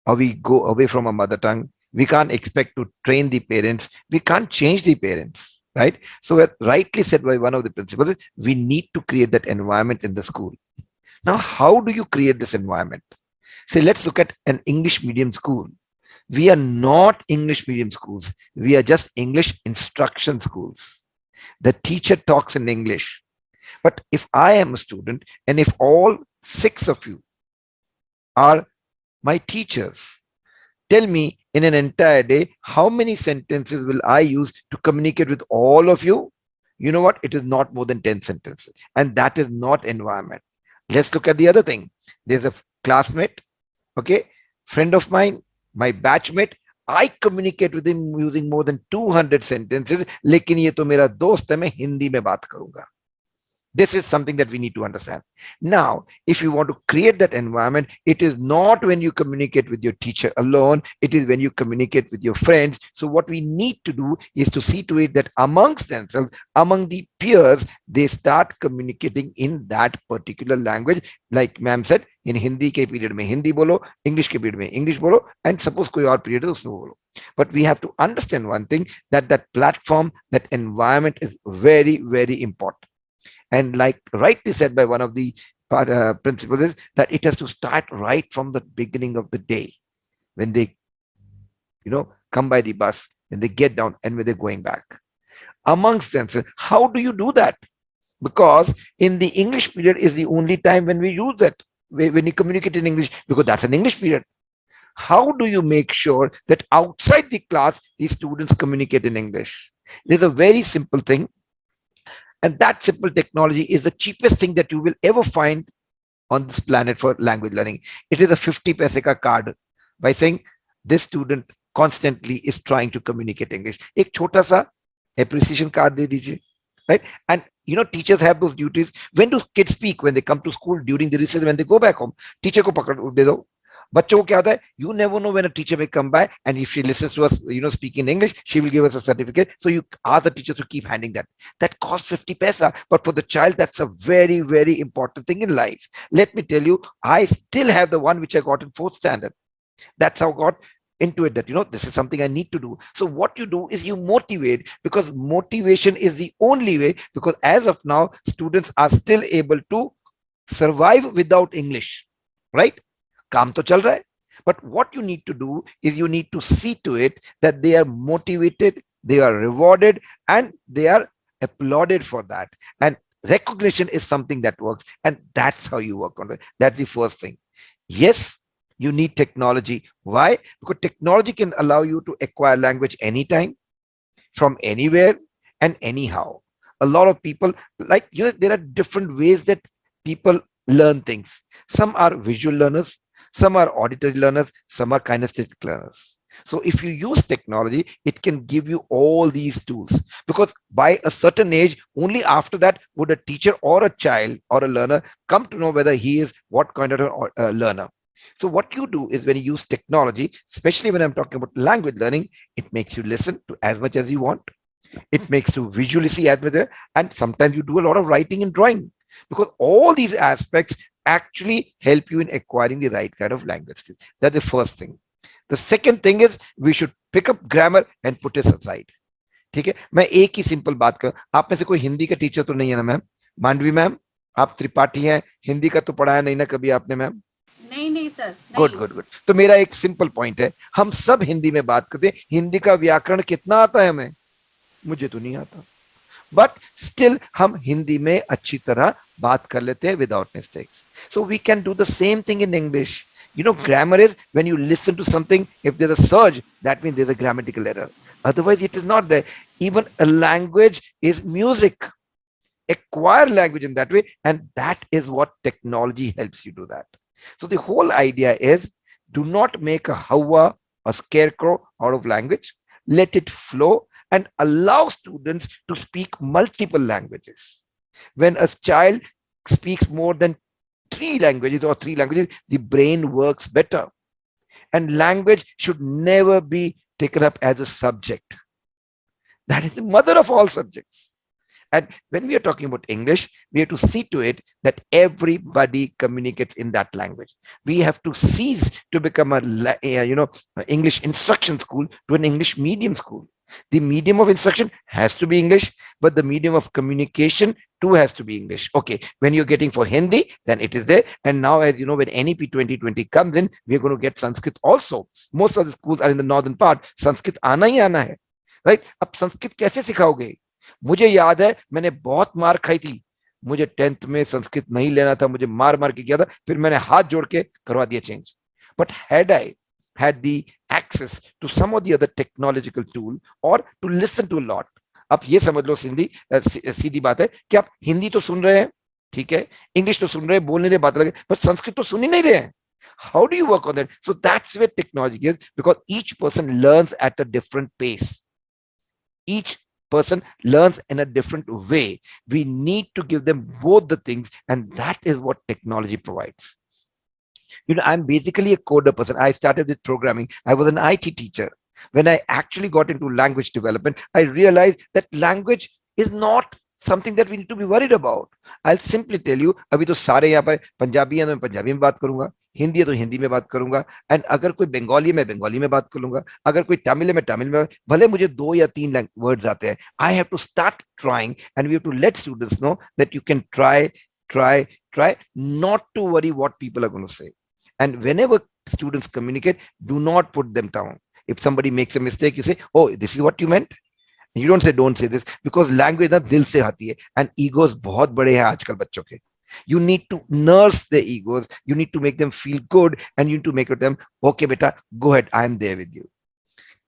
or we go away from our mother tongue. We can't expect to train the parents. We can't change the parents, right? So, as rightly said by one of the principals, we need to create that environment in the school. Now, how do you create this environment? Say, let's look at an English medium school. We are not English medium schools. We are just English instruction schools. The teacher talks in English. But if I am a student and if all six of you are my teachers, tell me in an entire day, how many sentences will I use to communicate with all of you? You know what? It is not more than 10 sentences. And that is not environment. Let's look at the other thing. There's a classmate, okay, friend of mine, my batchmate. I communicate with him using more than 200 sentences. लेकिन ये तो मेरा दोस्त है, मैं हिंदी में बात करूंगा. This is something that we need to understand. Now, if you want to create that environment, it is not when you communicate with your teacher alone, it is when you communicate with your friends. So what we need to do is to see to it that amongst themselves, among the peers, they start communicating in that particular language. Like ma'am said, in Hindi ke period mein Hindi bolo, English ke period mein English bolo, and suppose koi aur period hai usme bolo. But we have to understand one thing, that that platform, that environment is very, very important. And like rightly said by one of the principles, is that it has to start right from the beginning of the day, when they, come by the bus, when they get down, and when they're going back. Amongst themselves, how do you do that? Because in the English period is the only time when we use it, when you communicate in English, because that's an English period. How do you make sure that outside the class, the students communicate in English? There's a very simple thing. And that simple technology is the cheapest thing that you will ever find on this planet for language learning. It is a 50 paise ka card by saying this student constantly is trying to communicate English. Ek chota sa appreciation card de dijiye, right? And teachers have those duties. When do kids speak? When they come to school, during the recess, when they go back home. Teacher ko pakad de do. बच्चों को क्या होता है, you never know when a teacher may come by, and if she listens to us speak in English, she will give us a certificate. So you ask the teacher to keep handing that costs 50 paisa, but for the child that's a very, very important thing in life. Let me tell you, I still have the one which I got in 4th standard. That's how I got into it, that this is something I need to do. So what you do is you motivate, because motivation is the only way, because as of now students are still able to survive without English, right? काम तो चल रहा है. But what you need to do is you need to see to it that they are motivated, they are rewarded, and they are applauded for that. And recognition is something that works, and that's how you work on it. That's the first thing. Yes, you need technology. Why? Because technology can allow you to acquire language anytime, from anywhere, and anyhow. A lot of people, there are different ways that people learn things. Some are visual learners. Some are auditory learners, some are kinesthetic learners. So if you use technology, it can give you all these tools, because by a certain age, only after that would a teacher or a child or a learner come to know whether he is what kind of a learner. So what you do is, when you use technology, especially when I'm talking about language learning, it makes you listen to as much as you want. It makes you visually see as much, and sometimes you do a lot of writing and drawing, because all these aspects actually help you in acquiring the right kind of language skills. That's the first thing. The second thing is, we should pick up grammar and put it aside. ठीक है, मैं एक ही simple बात कर, आप में से कोई हिंदी का टीचर तो नहीं है ना मैम? मांडवी मैम, आप त्रिपाठी हैं, हिंदी का तो पढ़ाया नहीं ना कभी आपने मैम? नहीं नहीं सर, गुड गुड गुड। तो मेरा एक सिंपल पॉइंट है, हम सब हिंदी में बात करते हैं, हिंदी का व्याकरण कितना आता है हमें? मुझे तो नहीं आता, बट स्टिल हम हिंदी में अच्छी तरह बात कर लेते हैं without mistakes. So we can do the same thing in English. You know, grammar is when you listen to something, if there's a surge, that means there's a grammatical error. Otherwise, it is not there. Even a language is music. Acquire language in that way, and that is what technology helps you do that. So the whole idea is, do not make a hawa, a scarecrow out of language. Let it flow and allow students to speak multiple languages. When a child speaks more than 3 languages or 3 languages, the brain works better. And language should never be taken up as a subject. That is the mother of all subjects. And when we are talking about English, we have to see to it that everybody communicates in that language. We have to cease to become English instruction school to an English medium school. The medium of instruction has to be English, but the medium of communication too has to be English. Okay, when you're getting for Hindi, then it is there. And now, as you know, when NEP 2020 comes in, we're going to get Sanskrit also. Most of the schools are in the northern part. Sanskrit आना ही आना है, right? अब संस्कृत कैसे सिखाओगे? मुझे याद है, मैंने बहुत मार खाई थी, मुझे 10th में संस्कृत नहीं लेना था, मुझे मार मार के किया था, फिर मैंने हाथ जोड़ के करवा दिया change. But had I had the access to some of the other technological tool or to listen to a lot. अब ये समझ लो सीधी बात है कि आप हिंदी तो सुन रहे हैं, ठीक है, इंग्लिश तो सुन रहे हैं, बोलने रहे, बात लगे, पर संस्कृत तो सुन ही नहीं रहे हैं. How do you work on that? So that's where technology is, because each person learns at a different pace. Each person learns in a different way. We need to give them both the things, and that is what technology provides. You know, I'm basically a coder person. I started with programming. I was an IT teacher. When I actually got into language development, I realized that language is not something that we need to be worried about. I'll simply tell you, अभी तो सारे यहाँ पर पंजाबी हैं तो मैं पंजाबी में बात करूंगा, हिंदी है तो हिंदी में बात करूंगा, एंड अगर कोई बंगाली है मैं बंगाली में बात करूंगा, अगर कोई तमिल है मैं तमिल में, भले मुझे 2 या 3 वर्ड्स आते हैं. I have to start trying, and we have to let students know that you can try, not to worry what people are going to say. And whenever students communicate, do not put them down. If somebody makes a mistake, you say, oh, this is what you meant. You don't say, don't say this, because language na dil se aati hai, and egos bahut bade hain aajkal bachchon ke. You need to nurse their egos. You need to make them feel good, and you need to make them, okay, beta, go ahead. I am there with you.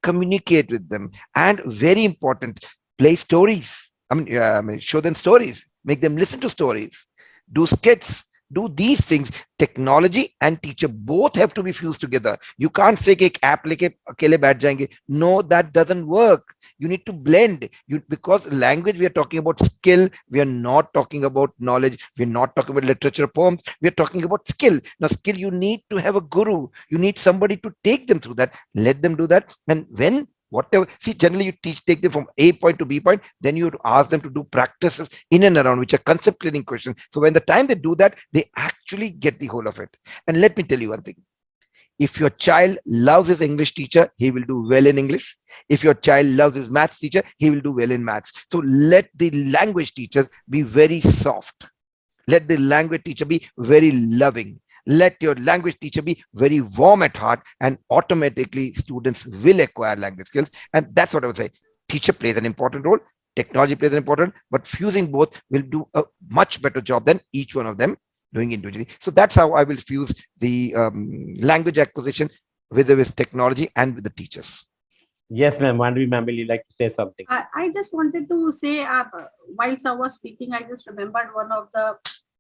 Communicate with them. And very important, play stories. I mean, show them stories. Make them listen to stories. Do skits. Do these things. Technology and teacher both have to be fused together. You can't say कि एक app लेके अकेले बैठ जाएंगे. No, that doesn't work. You need to blend. Because language, we are talking about skill. We are not talking about knowledge. We are not talking about literature, poems. We are talking about skill. Now, skill, you need to have a guru. You need somebody to take them through that. Let them do that. And when whatever, see, generally you take them from A point to B point, then you have to ask them to do practices in and around, which are concept clearing questions. So when the time they do that, they actually get the whole of it. And let me tell you one thing. If your child loves his English teacher, he will do well in English. If your child loves his maths teacher, he will do well in maths. So let the language teachers be very soft. Let the language teacher be very loving. Let your language teacher be very warm at heart, and automatically students will acquire language skills. And that's what I would say. Teacher plays an important role. Technology plays an important, but fusing both will do a much better job than each one of them doing individually. So that's how I will fuse the language acquisition with technology and with the teachers. Yes, ma'am. Manvi ma'am, will you like to say something? I just wanted to say, while sir was speaking, I just remembered one of the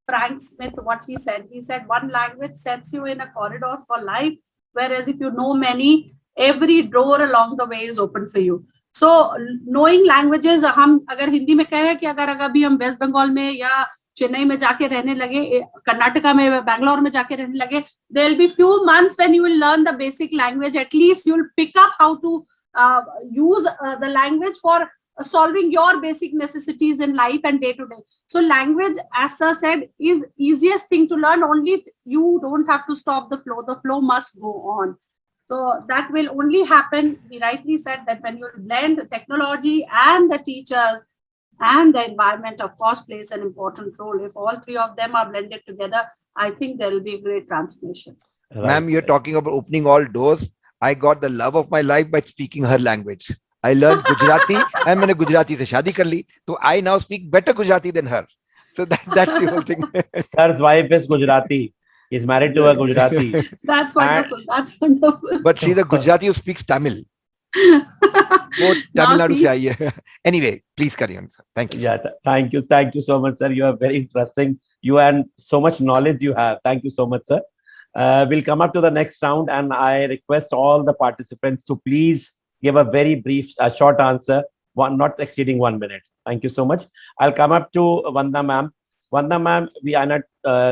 Frank Smith, what he said. He said one language sets you in a corridor for life, whereas if you know many, every door along the way is open for you. So knowing languages, हम अगर हिंदी में कहें कि अगर अभी हम waste Bengal में या चेन्नई में जाके रहने लगे, कर्नाटका में, बैंगलोर में जाके रहने लगे, there will be few months when you will learn the basic language. At least you will pick up how to use the language for solving your basic necessities in life and day to day. So language, as sir said, is easiest thing to learn. Only you don't have to stop the flow. The flow must go on. So that will only happen. He rightly said that when you blend technology and the teachers and the environment, of course, plays an important role. If all three of them are blended together, I think there will be great transformation. Right. Ma'am, you're talking about opening all doors. I got the love of my life by speaking her language. I learned Gujarati and मैंने गुजराती से शादी कर ली, तो I now speak better Gujarati than her. So that's the whole thing. Sir's wife is Gujarati. He's married to a Gujarati. That's wonderful. That's wonderful. But she's a Gujarati who speaks Tamil. वो Now Tamil Nadu see, से आई है. Anyway, please carry on. Thank you. Yeah, thank you so much, sir. You are very interesting. You and so much knowledge you have. Thank you so much, sir. We'll come up to the next round, and I request all the participants to please give a very brief, short answer, not exceeding 1 minute. Thank you so much. I'll come up to Vanda ma'am. Vanda ma'am, we are not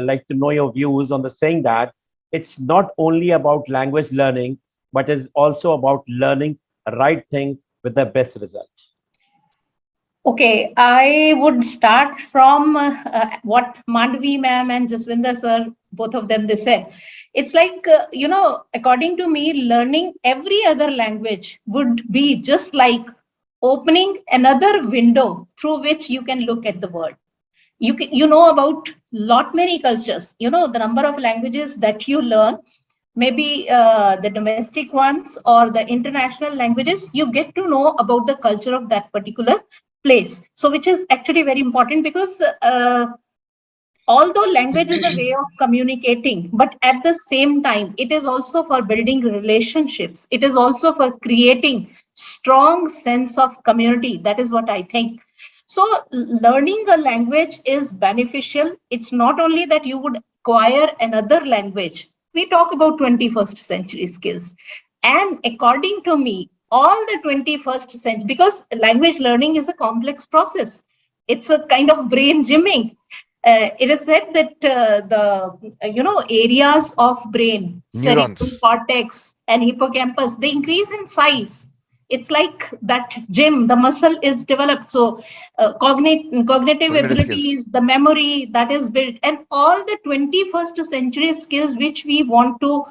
like to know your views on the saying that it's not only about language learning, but it's also about learning the right thing with the best result. Okay, I would start from what Mandvi ma'am and Jaswinder sir, both of them, they said. It's like, according to me, learning every other language would be just like opening another window through which you can look at the world. You know about lot many cultures, the number of languages that you learn, maybe the domestic ones or the international languages, you get to know about the culture of that particular place. So which is actually very important, because although language is a way of communicating, but at the same time, it is also for building relationships. It is also for creating strong sense of community. That is what I think. So learning a language is beneficial. It's not only that you would acquire another language. We talk about 21st century skills. And according to me, all the 21st century, because language learning is a complex process. It's a kind of brain gymming. It is said that the areas of brain, Neurons. cerebral cortex and hippocampus, they increase in size. It's like that gym, the muscle is developed. So cognitive abilities, skills. the memory that is built, and all the 21st century skills which we want to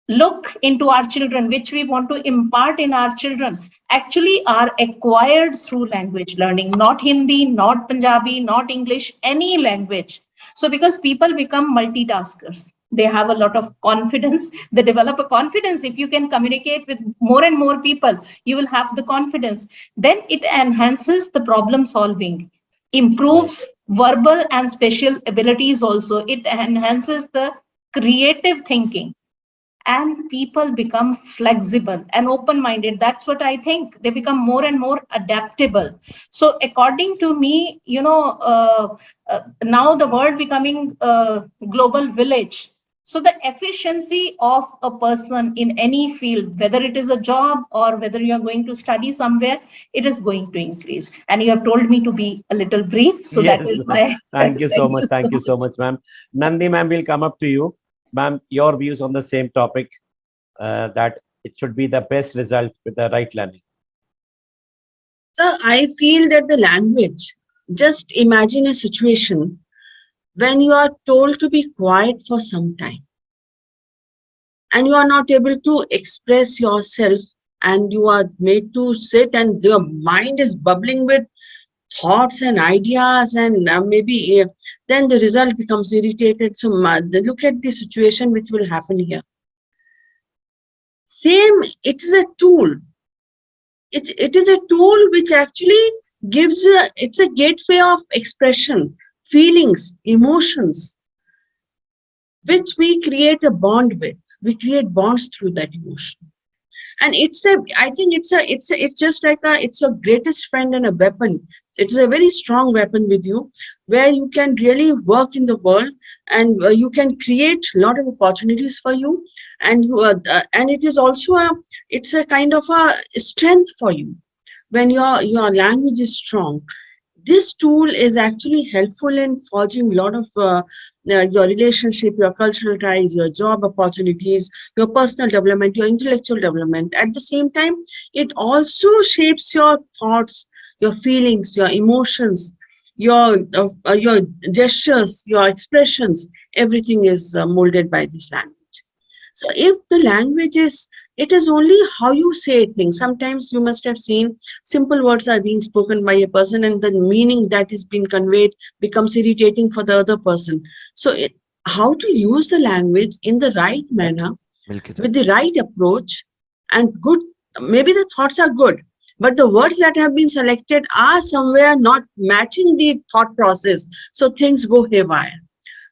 look into our children, which we want to impart in our children, actually are acquired through language learning, not Hindi, not Punjabi, not English, any language. So because people become multitaskers, they have a lot of confidence, they develop a confidence. If you can communicate with more and more people, you will have the confidence. Then it enhances the problem solving, improves verbal and spatial abilities also. It enhances the creative thinking. And people become flexible and open-minded. That's what I think. They become more and more adaptable. So according to me, now the world becoming a global village. So the efficiency of a person in any field, whether it is a job or whether you are going to study somewhere, it is going to increase. And you have told me to be a little brief. So Yes, that is why. thank you so much. Thank you so much, ma'am. Nandi ma'am will come up to you. Ma'am, your views on the same topic, that it should be the best result with the right learning. Sir, I feel that the language, just imagine a situation when you are told to be quiet for some time and you are not able to express yourself, and you are made to sit and your mind is bubbling with thoughts and ideas, and maybe then the result becomes irritated. So look at the situation which will happen here. Same, it is a tool. It is a tool which actually gives it's a gateway of expression, feelings, emotions, which we create a bond with. We create bonds through that emotion. And I think it's just like it's a greatest friend and a weapon It is a very strong weapon with you, where you can really work in the world, and you can create a lot of opportunities for you. And and it is also it's a kind of a strength for you when your language is strong. This tool is actually helpful in forging a lot of your relationship, your cultural ties, your job opportunities, your personal development, your intellectual development. At the same time, it also shapes your thoughts, your feelings, your emotions, your gestures, your expressions. Everything is molded by this language. So if the language is, it is only how you say things. Sometimes you must have seen simple words are being spoken by a person, and the meaning that is being conveyed becomes irritating for the other person. So how to use the language in the right manner, with the right approach, and good, maybe the thoughts are good, but the words that have been selected are somewhere not matching the thought process. So things go haywire.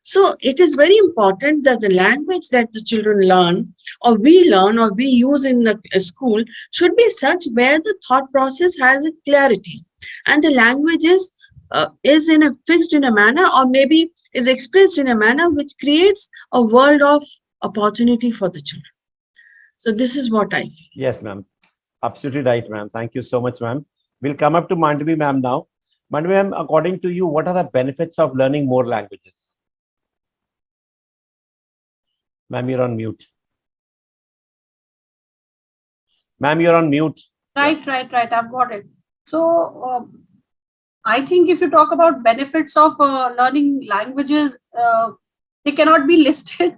So it is very important that the language that the children learn, or we use in the school should be such where the thought process has a clarity, and the language is in a fixed in a manner, or maybe is expressed in a manner which creates a world of opportunity for the children. So this is what I feel. Yes, ma'am. Absolutely right, ma'am. Thank you so much, ma'am. We'll come up to Mandvi ma'am now. Mandvi ma'am, according to you, what are the benefits of learning more languages? Ma'am, you're on mute. Ma'am, you're on mute. Right. I've got it. So I think if you talk about benefits of learning languages, they cannot be listed.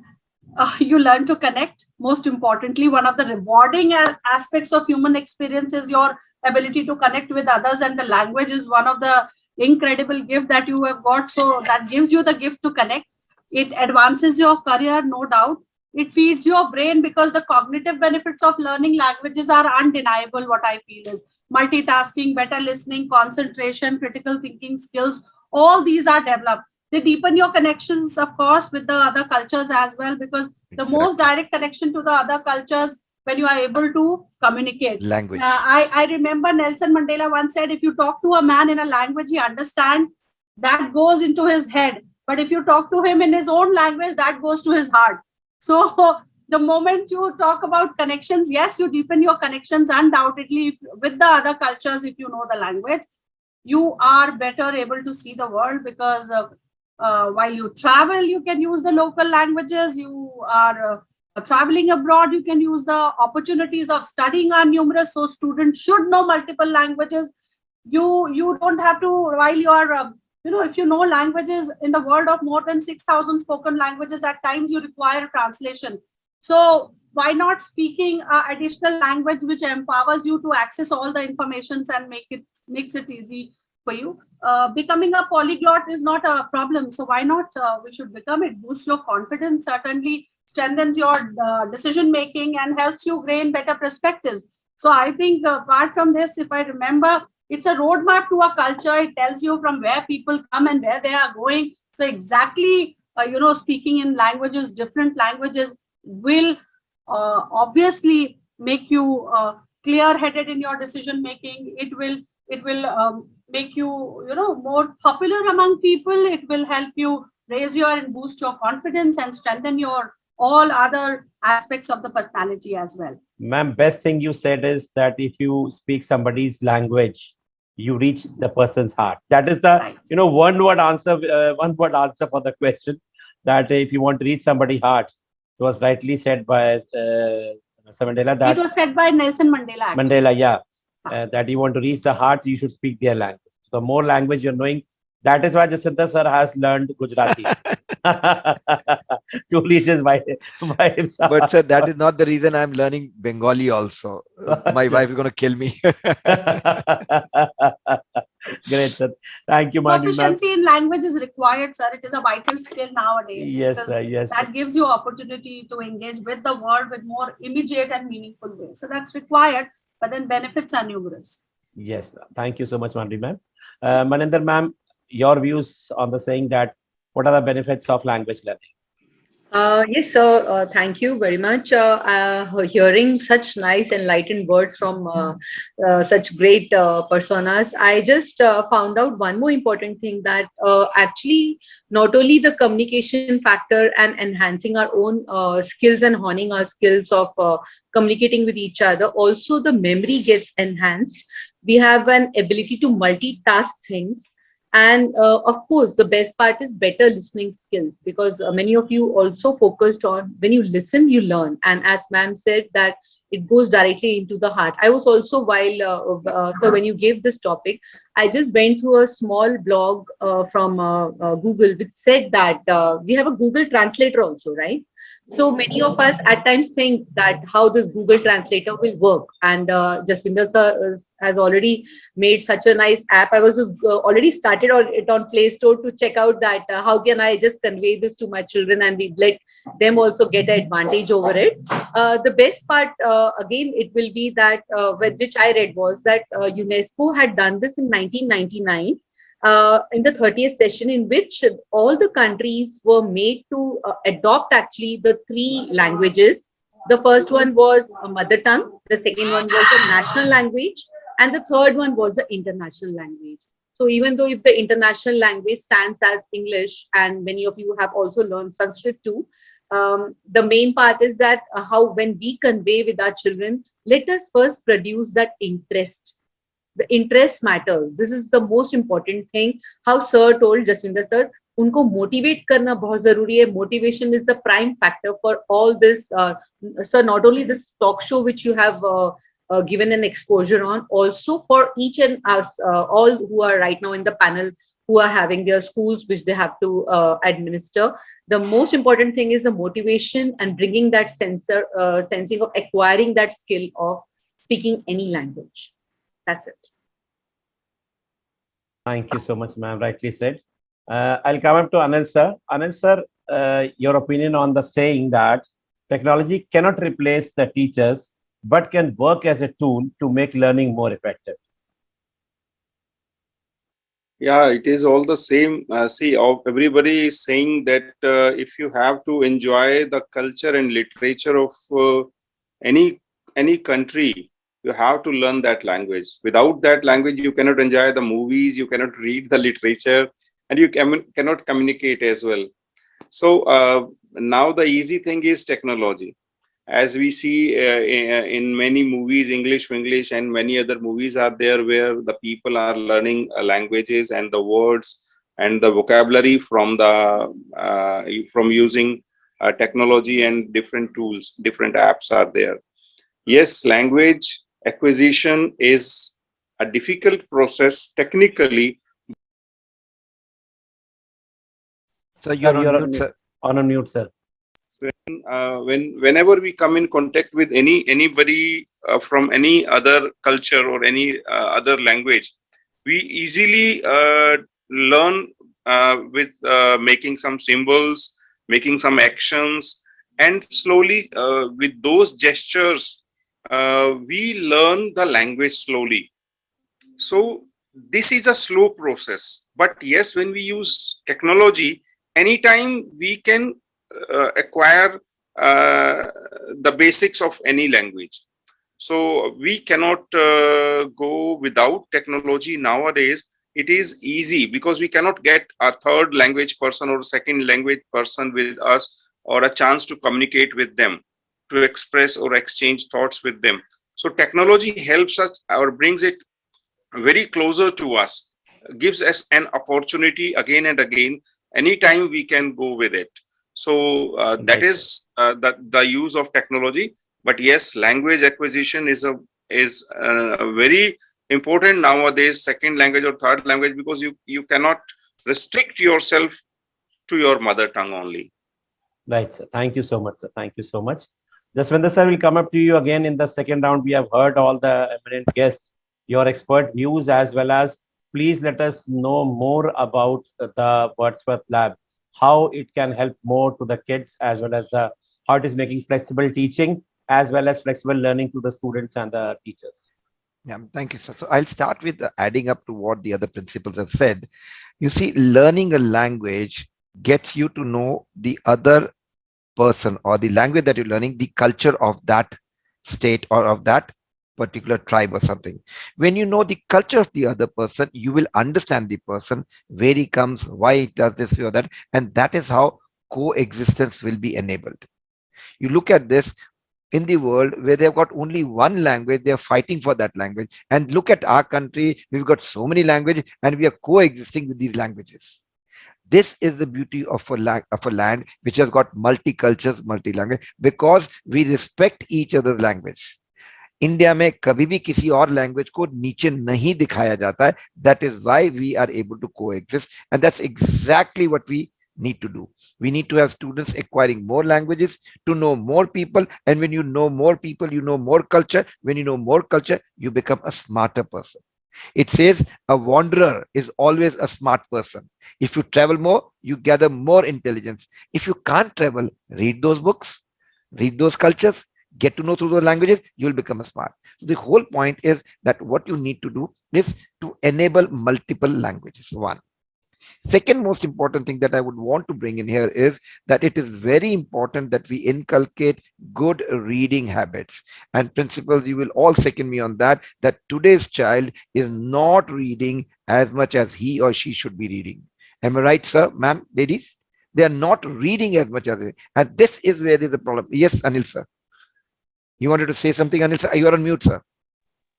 You learn to connect. Most importantly, one of the rewarding aspects of human experience is your ability to connect with others, and the language is one of the incredible gift that you have got. So that gives you the gift to connect. It advances your career, no doubt. It feeds your brain, because the cognitive benefits of learning languages are undeniable. What I feel is multitasking, better listening, concentration, critical thinking skills, all these are developed. They deepen your connections, of course, with the other cultures as well, because the most direct connection to the other cultures when you are able to communicate. Language. I remember Nelson Mandela once said, if you talk to a man in a language he understands, that goes into his head. But if you talk to him in his own language, that goes to his heart. So the moment you talk about connections, yes, you deepen your connections undoubtedly with the other cultures. If you know the language, you are better able to see the world, because while you travel, you can use the local languages. You are traveling abroad, you can use the opportunities of studying are numerous. So students should know multiple languages. You don't have to, while you are if you know languages in the world of more than 6,000 spoken languages, at times you require translation. So why not speaking additional language which empowers you to access all the informations and makes it easy for you. Becoming a polyglot is not a problem. So why not? We should become it. Boosts your confidence, certainly strengthens your decision making, and helps you gain better perspectives. So I think apart from this, if I remember, it's a roadmap to a culture. It tells you from where people come and where they are going. So exactly, speaking in languages, different languages will obviously make you clear-headed in your decision making. It will make you more popular among people. It will help you raise your and boost your confidence and strengthen your all other aspects of the personality as well. Ma'am, best thing you said is that if you speak somebody's language, you reach the person's heart. That is the Right. one word answer for the question, that if you want to reach somebody's heart. It was rightly said by Mandela, that It was said by Nelson Mandela. Actually. Mandela, yeah, that you want to reach the heart, you should speak their language. The more language you're knowing, that is why Jacinta sir has learned Gujarati to reach his by himself. But sir, that is not the reason I'm learning Bengali also. My wife is going to kill me. Great, sir. Thank you, Mandvi ma'am. Proficiency in language is required, sir. It is a vital skill nowadays. Yes, sir. Yes. That gives you opportunity to engage with the world with more immediate and meaningful ways. So that's required, but then benefits are numerous. Yes. Thank you so much, Mandvi ma'am. Maninder ma'am, your views on the saying that what are the benefits of language learning? Yes, sir. Thank you very much. Hearing such nice, enlightened words from such great personas, I just found out one more important thing, that actually not only the communication factor and enhancing our own skills and honing our skills of communicating with each other, also the memory gets enhanced. We have an ability to multitask things, and of course, the best part is better listening skills, because many of you also focused on when you listen, you learn. And as ma'am said, that it goes directly into the heart. I was also, so when you gave this topic, I just went through a small blog from Google, which said that we have a Google translator also, right? So many of us at times think that how this Google translator will work. And Jaswinder sir has already made such a nice app. I was just already started on it on Play Store to check out that how can I just convey this to my children and we let them also get an advantage over it. The best part, again, it will be that which I read was that UNESCO had done this in 1999 in the 30th session, in which all the countries were made to adopt actually the three languages. The first one was a mother tongue, the second one was a national language, and the third one was the international language. So even though if the international language stands as English, and many of you have also learned Sanskrit too, the main part is that how when we convey with our children, let us first produce that interest. The interest matters. This is the most important thing. How sir told, Jaswinder sir, उनको motivate करना बहुत जरूरी है. Motivation is the prime factor for all this. Sir, not only this talk show which you have given an exposure on, also for each and us, all who are right now in the panel, who are having their schools which they have to administer. The most important thing is the motivation and bringing that sensing of acquiring that skill of speaking any language. That's it. Thank you so much, ma'am. Rightly said. I'll come up to Anil sir. Anil sir, your opinion on the saying that technology cannot replace the teachers, but can work as a tool to make learning more effective. Yeah, it is all the same. See, everybody is saying that if you have to enjoy the culture and literature of any country, you have to learn that language. Without that language, you cannot enjoy the movies, you cannot read the literature, and you cannot communicate as well. So now the easy thing is technology. As we see in many movies, English, and many other movies are there where the people are learning languages and the words and the vocabulary from using technology, and different tools, different apps are there. Yes, language acquisition is a difficult process technically. So you're on mute, mute. sir. On mute, sir. Whenever we come in contact with anybody from any other culture or any other language, we easily learn with making some symbols, making some actions, and slowly with those gestures we learn the language slowly. So this is a slow process, but yes, when we use technology, anytime we can acquire the basics of any language. So we cannot go without technology nowadays. It is easy because we cannot get a third language person or second language person with us, or a chance to communicate with them, to express or exchange thoughts with them. So technology helps us or brings it very closer to us, gives us an opportunity again and again. Anytime we can go with it. So that is the use of technology. But yes, language acquisition is very important nowadays, second language or third language, because you cannot restrict yourself to your mother tongue only. Right, sir. Thank you so much, sir. Thank you so much. Jaswinder sir will come up to you again in the second round. We have heard all the eminent guests, your expert views, as well as please let us know more about the Wordsworth Lab, how it can help more to the kids, as well as the how it is making flexible teaching as well as flexible learning to the students and the teachers. Yeah, thank you, sir. So I'll start with adding up to what the other principals have said. You see, learning a language gets you to know the other person or the language that you're learning the culture of that state or of that particular tribe or something. When you know the culture of the other person, you will understand the person, where he comes, why he does this or that, and that is how coexistence will be enabled. You look at this in the world where they've got only one language, they're fighting for that language. And look at our country, we've got so many languages and we are coexisting with these languages. This is the beauty of of a land which has got multi cultures, multi language, because we respect each other's language. India में कभी भी किसी और language को नीचे नहीं दिखाया जाता है. That is why we are able to coexist and that's exactly what we need to do. We need to have students acquiring more languages to know more people. And when you know more people, you know more culture. When you know more culture, you become a smarter person. It says a wanderer is always a smart person. If you travel more, you gather more intelligence. If you can't travel, read those books, read those cultures, get to know through those languages, you'll become a smart. So the whole point is that what you need to do is to enable multiple languages. One. Second most important thing that I would want to bring in here is that it is very important that we inculcate good reading habits and principles. You will all second me on that, that today's child is not reading as much as he or she should be reading. Am I right, sir, ma'am, ladies? They are not reading as much as they, and this is where there's a problem. Yes, Anil, sir. You wanted to say something, Anil, sir? You are on mute, sir.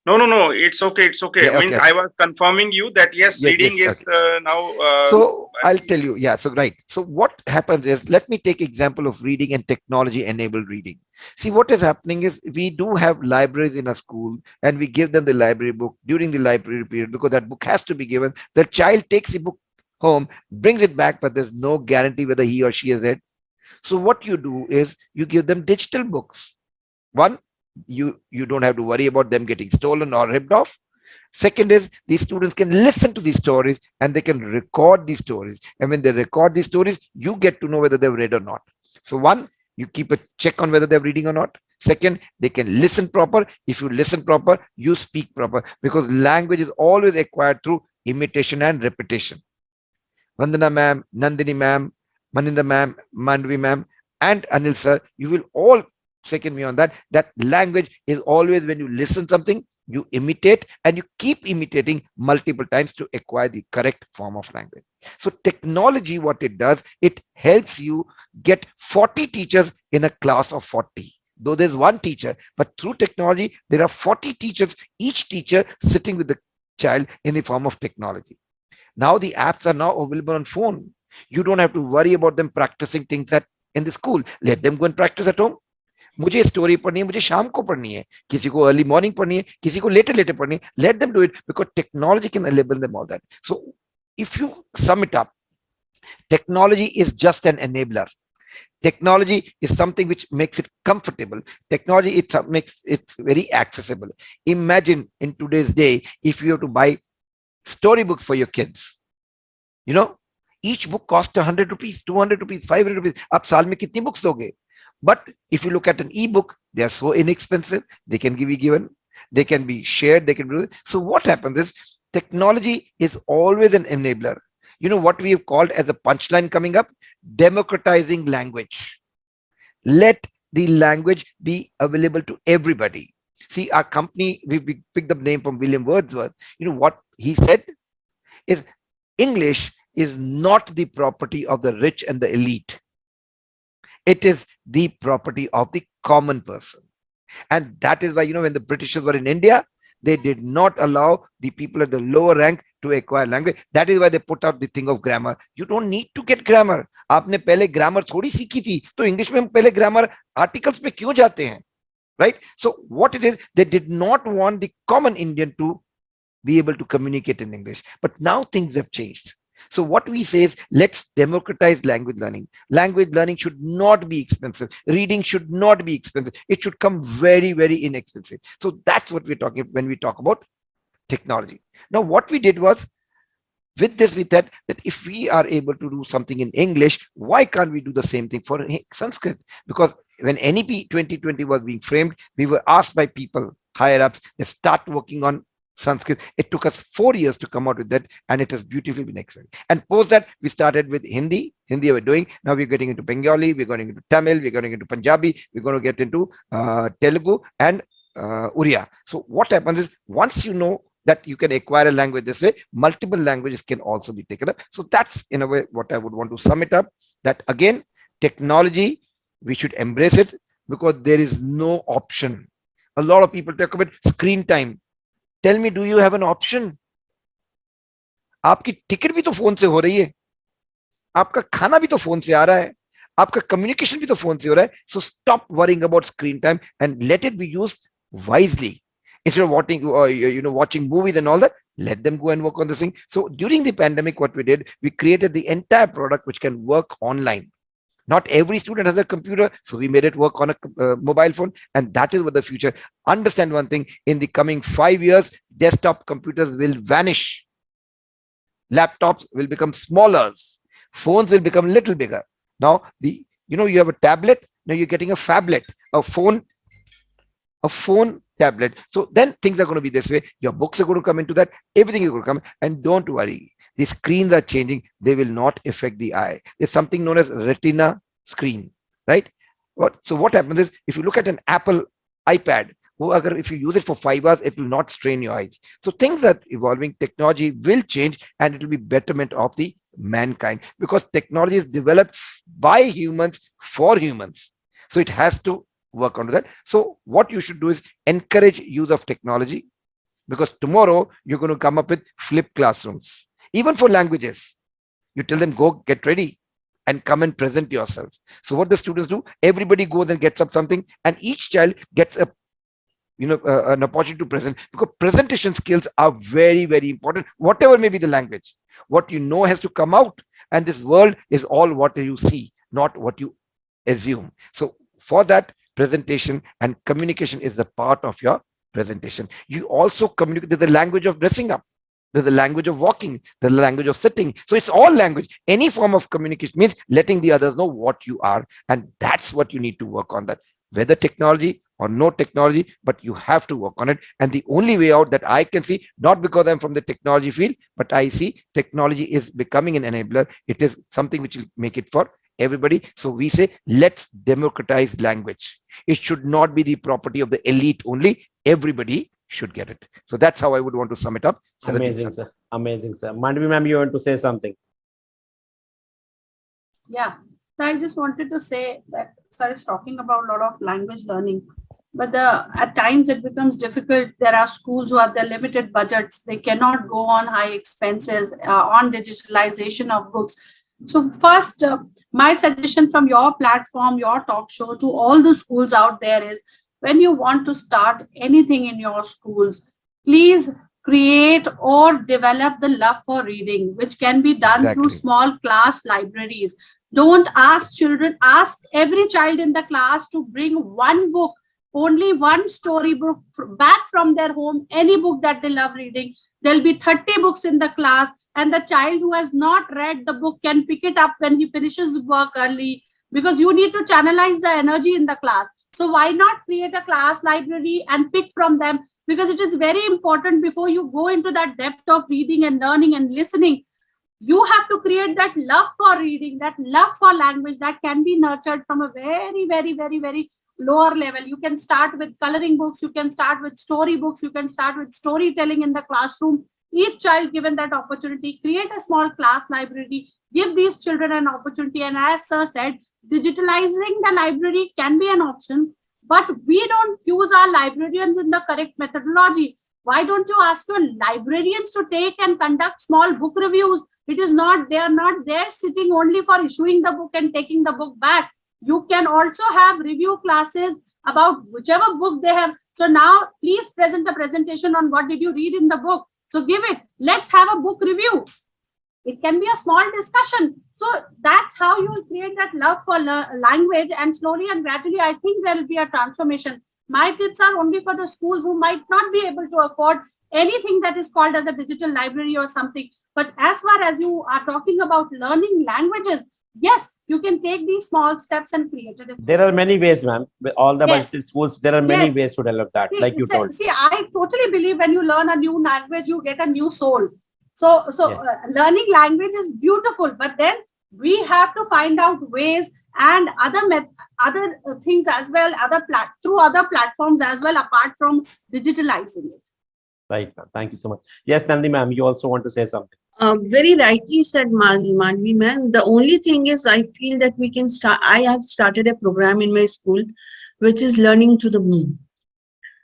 No. It's okay. It's okay. Yeah, Means okay. I was confirming you that yes, reading is now. So I'll tell you. Yeah. So right. So what happens is, let me take example of reading and technology enabled reading. See, what is happening is we do have libraries in a school, and we give them the library book during the library period because that book has to be given. The child takes the book home, brings it back, but there's no guarantee whether he or she has read. So what you do is you give them digital books. One, you don't have to worry about them getting stolen or ripped off. Second is these students can listen to these stories and they can record these stories, and when they record these stories, you get to know whether they've read or not. So one, you keep a check on whether they're reading or not. Second, they can listen proper. If you listen proper, you speak proper, because language is always acquired through imitation and repetition. Vandana ma'am, Nandini ma'am, Maninda ma'am, Mandvi ma'am, and Anil sir, you will all second me on that. That language is always, when you listen something, you imitate, and you keep imitating multiple times to acquire the correct form of language. So technology, what it does, it helps you get 40 teachers in a class of 40. Though there's one teacher, but through technology, there are 40 teachers, each teacher sitting with the child in the form of technology. Now the apps are now available on phone. You don't have to worry about them practicing things that in the school. Let them go and practice at home. मुझे story पढ़नी है, मुझे शाम को पढ़नी है, किसी को अर्ली मॉर्निंग पढ़नी है, किसी को लेटर लेटर पढ़नी है. Let them do it because technology can enable them all that. So if you sum it up, technology is just an enabler. Technology is something which makes it comfortable. Technology makes it very accessible. Imagine in today's day, if you have to buy storybooks for your kids, you know, each book costs 100 rupees, 200 rupees, 500 rupees. आप साल में कितनी books दोगे? But if you look at an ebook, they are so inexpensive. They can be given, they can be shared, they can do. So what happens is technology is always an enabler. You know what we have called as a punchline coming up? Democratizing language. Let the language be available to everybody. See, our company, we picked the name from William Wordsworth. You know what he said is English is not the property of the rich and the elite. It is the property of the common person. And that is why, you know, when the Britishers were in India, they did not allow the people at the lower rank to acquire language. That is why they put out the thing of grammar. You don't need to get grammar. आपने पहले grammar थोड़ी सीखी थी, तो English में हम पहले grammar articles पे क्यों जाते हैं? Right? So what it is, they did not want the common Indian to be able to communicate in English. But now things have changed. So what we say is, let's democratize language learning. Language learning should not be expensive. Reading should not be expensive. It should come very, very inexpensive. So that's what we're talking when we talk about technology. Now, what we did was, with this, we said that if we are able to do something in English, why can't we do the same thing for Sanskrit? Because when NEP 2020 was being framed, we were asked by people higher ups to start working on Sanskrit. It took us 4 years to come out with that, and it has beautifully been explained. And post that, we started with Hindi. Hindi we're doing. Now we're getting into Bengali, we're going into Tamil, we're going into Punjabi, we're going to get into Telugu and Uriya. So what happens is, once you know that you can acquire a language this way, multiple languages can also be taken up. So that's in a way what I would want to sum it up. That again, technology, we should embrace it because there is no option. A lot of people talk about screen time. Tell me, do you have an option? आपकी ticket भी तो phone से हो रही है, आपका खाना भी तो फोन से आ रहा है, आपका कम्युनिकेशन भी तो फोन से हो रहा है. So stop worrying about screen time and let it be used wisely. Instead of watching movies and all that, let them go and work on this thing. So during the pandemic, what we did, we created the entire product which can work online. Not every student has a computer, so we made it work on a mobile phone, and that is what the future. Understand one thing, in the coming 5 years, desktop computers will vanish. Laptops will become smaller. Phones will become a little bigger. Now, you have a tablet, now you're getting a phablet, a phone tablet. So then things are going to be this way. Your books are going to come into that, everything is going to come, and don't worry. The screens are changing. They will not affect the eye. There's something known as retina screen, right? So what happens is, if you look at an Apple iPad, if you use it for 5 hours, it will not strain your eyes. So things are evolving. Technology will change, and it will be betterment of the mankind, because technology is developed by humans for humans. So it has to work on that. So what you should do is encourage use of technology, because tomorrow you're going to come up with flipped classrooms. Even for languages, you tell them, go get ready and come and present yourself. So what the students do, everybody goes and gets up something, and each child gets an opportunity to present, because presentation skills are very, very important. Whatever may be the language, what you know has to come out, and this world is all what you see, not what you assume. So for that, presentation and communication is the part of your presentation. You also communicate. There's the language of dressing up, there's the language of walking, there's the language of sitting. So it's all language. Any form of communication means letting the others know what you are, and that's what you need to work on, that whether technology or no technology, but you have to work on it. And the only way out that I can see, not because I'm from the technology field, but I see technology is becoming an enabler. It is something which will make it for everybody. So we say, let's democratize language. It should not be the property of the elite only. Everybody should get it. So that's how I would want to sum it up. Amazing, sir. Amazing, sir. Mandvi ma'am, you want to say something? Yeah. So I just wanted to say that sir is talking about a lot of language learning, but at times it becomes difficult. There are schools who have their limited budgets. They cannot go on high expenses on digitalization of books. So first, my suggestion from your platform, your talk show, to all the schools out there is, when you want to start anything in your schools, please create or develop the love for reading, which can be done through small class libraries. Don't ask children, ask every child in the class to bring one book, only one storybook back from their home, any book that they love reading. There'll be 30 books in the class, and the child who has not read the book can pick it up when he finishes work early, because you need to channelize the energy in the class. So why not create a class library and pick from them? Because it is very important, before you go into that depth of reading and learning and listening, you have to create that love for reading, that love for language, that can be nurtured from a very, very, very, very lower level. You can start with coloring books, you can start with story books, you can start with storytelling in the classroom. Each child given that opportunity, create a small class library, give these children an opportunity. And as sir said, digitalizing the library can be an option, but we don't use our librarians in the correct methodology. Why don't you ask your librarians to take and conduct small book reviews? It is not, they are not there sitting only for issuing the book and taking the book back. You can also have review classes about whichever book they have. So now please present a presentation on what did you read in the book. So give it, let's have a book review. It can be a small discussion. So that's how you will create that love for language, and slowly and gradually, I think there will be a transformation. My tips are only for the schools who might not be able to afford anything that is called as a digital library or something. But as far as you are talking about learning languages, yes, you can take these small steps and create it. There are many ways, ma'am. With all the budgeted schools, there are many ways to develop that, like you told. See, I totally believe when you learn a new language, you get a new soul. Learning language is beautiful, but then we have to find out ways and other things as well, through other platforms as well, apart from digitalizing it. Right, ma'am. Thank you so much. Yes, Nandi ma'am, you also want to say something. Very rightly said, Manvi ma'am. The only thing is, I feel that we can start. I have started a program in my school, which is learning to the moon.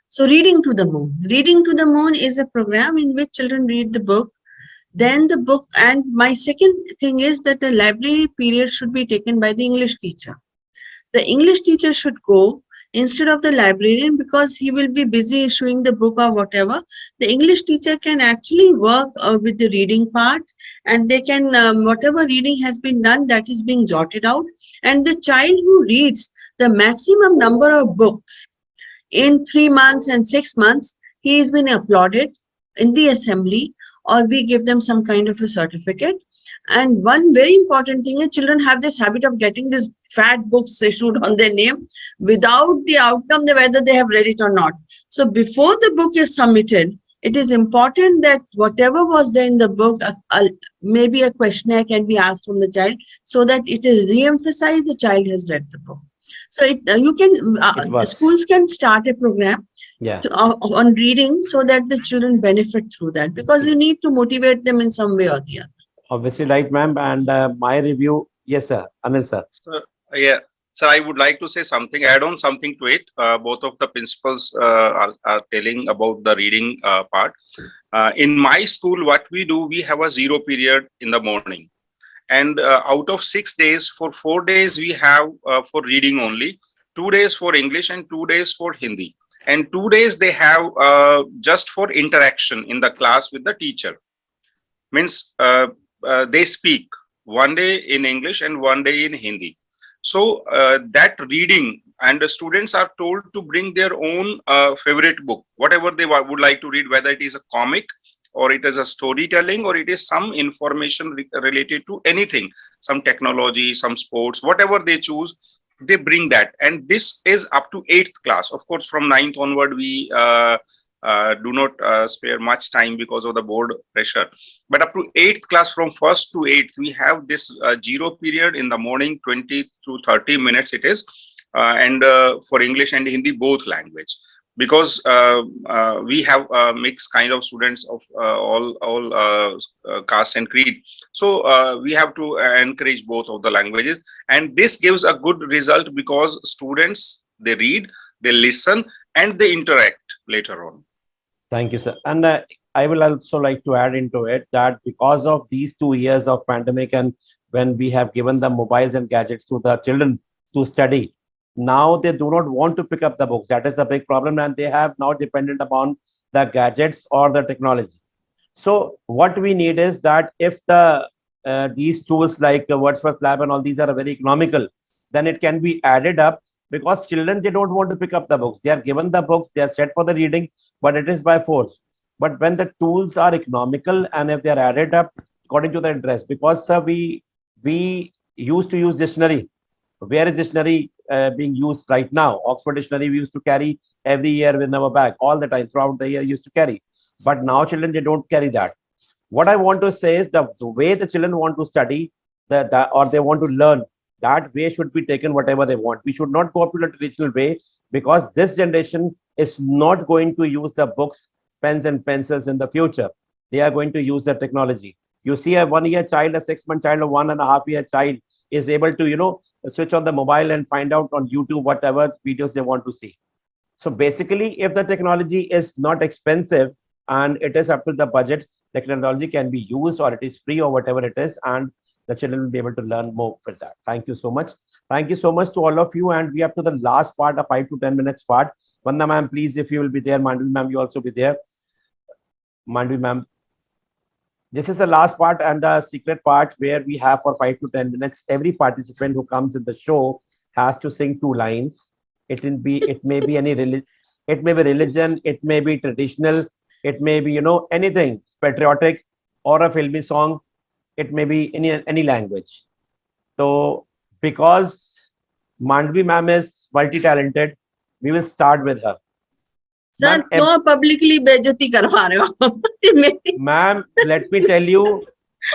So, reading to the moon. Reading to the moon is a program in which children read the book. Then the book, and my second thing is that the library period should be taken by the English teacher. The English teacher should go instead of the librarian, because he will be busy issuing the book or whatever. The English teacher can actually work with the reading part, and they can, whatever reading has been done, that is being jotted out. And the child who reads the maximum number of books in 3 months and 6 months, he has been applauded in the assembly, or we give them some kind of a certificate. And one very important thing is, children have this habit of getting these fat books issued on their name without the outcome, whether they have read it or not. So before the book is submitted, it is important that whatever was there in the book, maybe a questionnaire can be asked from the child, so that it is re-emphasized the child has read the book. So you can schools can start a program on reading, so that the children benefit through that, because you need to motivate them in some way or the other. Obviously, right, ma'am. And my review, yes, sir. Anil, sir. Yeah. So I would like to say something, add on something to it. Both of the principals are telling about the reading part. In my school, what we do, we have a zero period in the morning. And out of 6 days, for 4 days, we have for reading only, 2 days for English and 2 days for Hindi. And 2 days they have just for interaction in the class with the teacher. Means they speak 1 day in English and 1 day in Hindi. So that reading, and the students are told to bring their own favorite book, whatever they would like to read, whether it is a comic, or it is a storytelling, or it is some information related to anything, some technology, some sports, whatever they choose, they bring that. And this is up to 8th class. Of course, from 9th onward, we do not spare much time because of the board pressure. But up to 8th class, from 1st to 8th, we have this zero period in the morning, 20 to 30 minutes it is, and for English and Hindi, both language. Because we have a mixed kind of students of all caste and creed. So we have to encourage both of the languages. And this gives a good result, because students, they read, they listen, and they interact later on. Thank you, sir. And I will also like to add into it that because of these 2 years of pandemic, and when we have given the mobiles and gadgets to the children to study, now they do not want to pick up the books. That is the big problem, and they have now dependent upon the gadgets or the technology. So what we need is that if the these tools like Wordsworth Lab and all these are very economical, then it can be added up, because children, they don't want to pick up the books. They are given the books, they are set for the reading, but it is by force. But when the tools are economical, and if they are added up according to the interest, because we used to use dictionary. Where is dictionary being used right now? Oxford Dictionary we used to carry every year with our bag all the time, throughout the year used to carry. But now children, they don't carry that. What I want to say is the way the children want to study, or they want to learn, that way should be taken whatever they want. We should not go up to the traditional way, because this generation is not going to use the books, pens and pencils in the future. They are going to use the technology. You see a 1-year child, a 6-month child, a 1.5-year child is able to, switch on the mobile and find out on YouTube whatever videos they want to see. So basically, if the technology is not expensive and it is up to the budget, the technology can be used, or it is free, or whatever it is, and the children will be able to learn more with that. Thank you so much. Thank you so much to all of you. And we have to the last part, a 5 to 10 minutes part. Vanda ma'am, please, if you will be there. Mandvi ma'am, you also be there. Mandvi ma'am. This is the last part and the secret part, where we have for 5 to 10 minutes. Every participant who comes in the show has to sing 2 lines. It may be any religion, it may be religion, it may be traditional, it may be anything patriotic, or a filmy song. It may be any language. So because Mandvi ma'am is multi-talented, we will start with her. Sir क्यों publicly बेइज्जती करवा रहे हो? Ma'am, let me tell you,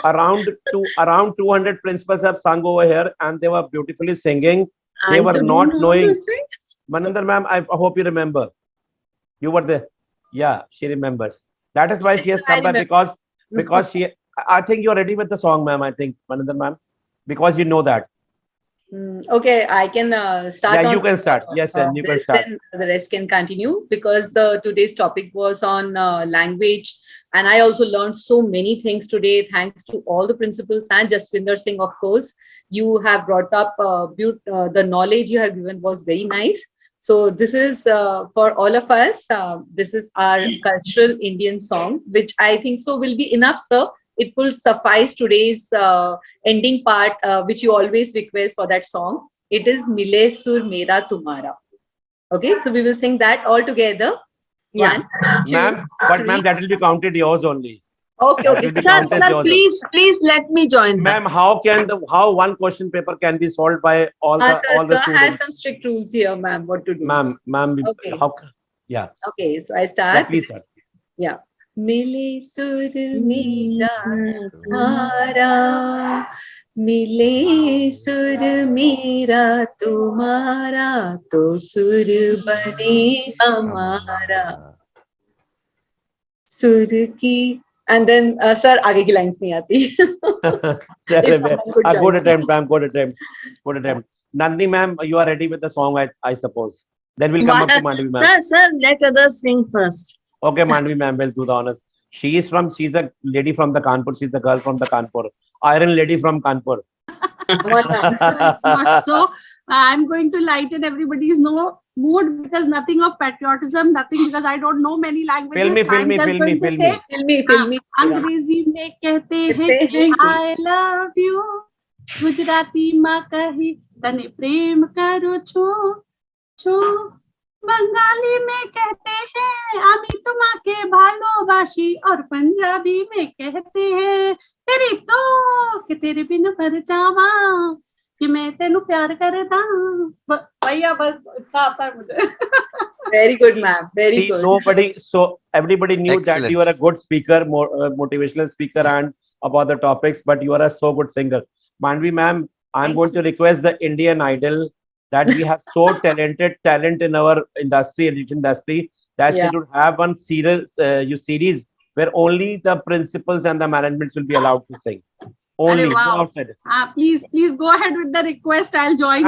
around 200 principals have sung over here, and they were beautifully singing. They were not knowing. Maninder ma'am, I hope you remember. You were there. Yeah, she remembers. That is why she has come back, because she. I think you're ready with the song, ma'am. I think Maninder ma'am, because you know that. Okay, I can start. Yeah, you can start. Yes, and you can start. Then the rest can continue, because the today's topic was on language, and I also learned so many things today. Thanks to all the principals and Jaswinder Singh, of course. You have brought up the knowledge you have given was very nice. So this is for all of us. This is our cultural Indian song, which I think so will be enough, sir. It will suffice today's ending part, which you always request for that song. It is Mile Sur Mera Tumhara. Okay, so we will sing that all together. Yeah. Ma'am, but ma'am, that will be counted yours only. Okay, okay. Sir, please let me join. Ma'am, how one question paper can be solved by all the students? Sir has some strict rules here, ma'am. What to do? Ma'am, okay. Yeah. Okay, so I start. Yeah, please start. Yeah. मिले सुर मेरा तुम्हारा, मिले सुर मेरा तुम्हारा, तो सुर बने हमारा, सुर की. And then sir, आगे की lines नहीं आती. Good attempt, ma'am. Good attempt. Nandini ma'am, you are ready with the song, I suppose. Then we'll come up to Mandvi ma'am. Sir, let others sing first. Okay, Mandvi ma'am will do the honors. She's a lady from the Kanpur. She's the girl from the Kanpur. Iron lady from Kanpur. It's not so. I'm going to lighten everybody's mood, because nothing of patriotism, nothing, because I don't know many languages. Fill me. अंग्रेजी में कहते हैं I love you, Gujarati माँ कही तने प्रेम करो छो, बंगाली में कहते हैं आमी तुम्हाके भालोबाशी, और पंजाबी में कहते हैं तेरी तो कि तेरे बिन पर जावा, कि मैं तेनू प्यार करता. भैया बस आता है मुझे. Very good, ma'am. Very good. So everybody knew Excellent. that you are a good speaker, motivational speaker, and about the topics, but you are a so good singer. Mandvi ma'am, I'm going to request the Indian Idol, that we have so talent in our industry, education industry, that they should have one series where only the principals and the management will be allowed to sing. Only. Wow. Please go ahead with the request. I'll join.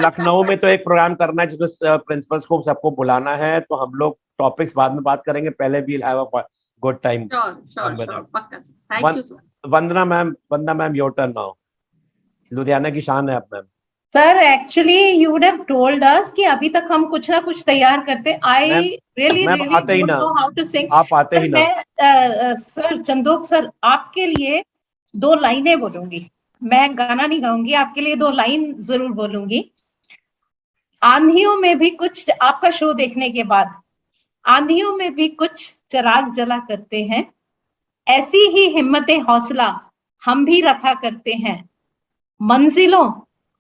Lucknow में तो एक programme करना है जिसको principles को सबको बुलाना है, तो हम लोग टॉपिक्स बाद में बात करेंगे, पहले we'll have a good time. Sure. पक्का. Thank you, sir. Vandana ma'am, your turn now. Ludhiana की शान है आप ma'am. Sir, actually, you would have told us कि अभी तक हम कुछ ना कुछ तैयार करते. I really don't know how to sing. आप आते ही ना. सर चंदोक सर, आपके लिए 2 लाइनें बोलूंगी. मैं गाना नहीं गाऊंगी, आपके लिए 2 लाइन जरूर बोलूंगी. आंधियों में भी कुछ, आपका शो देखने के बाद, आंधियों में भी कुछ चिराग जला करते हैं, ऐसी ही हिम्मतें हौसला हम भी रखा करते हैं. मंजिलों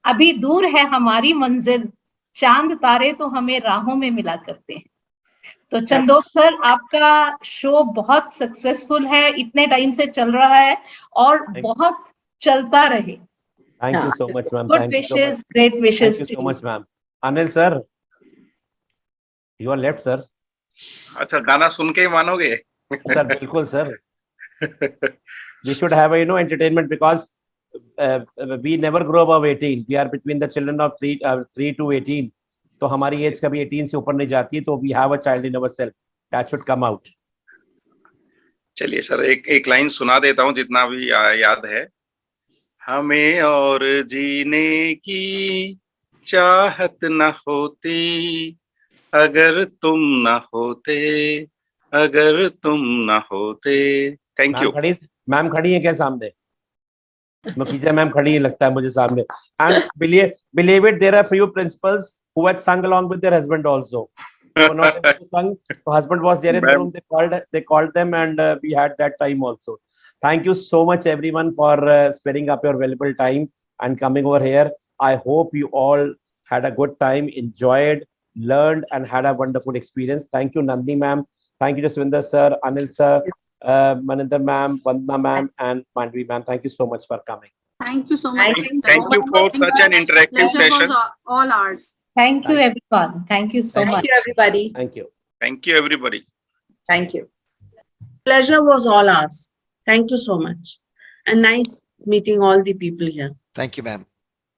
अभी दूर है हमारी मंजिल, चांद तारे तो हमें राहों में मिला करते हैं. तो चंदोक सर, आपका शो बहुत सक्सेसफुल है, इतने टाइम से चल रहा है और बहुत चलता रहे. Thank you so much, ma'am. Good wishes, great wishes. Thank you so much, ma'am. Anil sir, you are left, sir. अच्छा, गाना सुन के ही मानोगे? Sir, बिल्कुल sir. We should have a entertainment, because we never grow above 18. We are between the children of 3 to 18. तो हमारी as कभी 18 से ऊपर नहीं जाती, तो we have a child in ourselves. That should come out. चलिए सर, एक लाइन सुना देता हूँ जितना भी याद है. हमें और जीने की चाहत न होती, अगर तुम न होते. Thank you. मैम खड़ी है क्या सामने? Nafisa ma'am खड़ी है लगता है मुझे सामने. And believe it, there are few principals who had sung along with their husband also. So not able to sing, so husband was there in the room. They called them, and we had that time also. Thank you so much everyone for sparing up your valuable time and coming over here. I hope you all had a good time, enjoyed, learned and had a wonderful experience. Thank you, Nandini ma'am. Thank you, Jaswinder sir, Anil sir, Maninder ma'am, Vandana ma'am, and Mandvi ma'am. Thank you so much for coming. Thank you so much. Thank you for such an interactive Pleasure was session. all ours. Thank you, Thank everyone. Thank you so Thank much. Thank you, everybody. Thank you. Thank you, everybody. Thank you. Pleasure was all ours. Thank you so much. And nice meeting all the people here. Thank you, ma'am.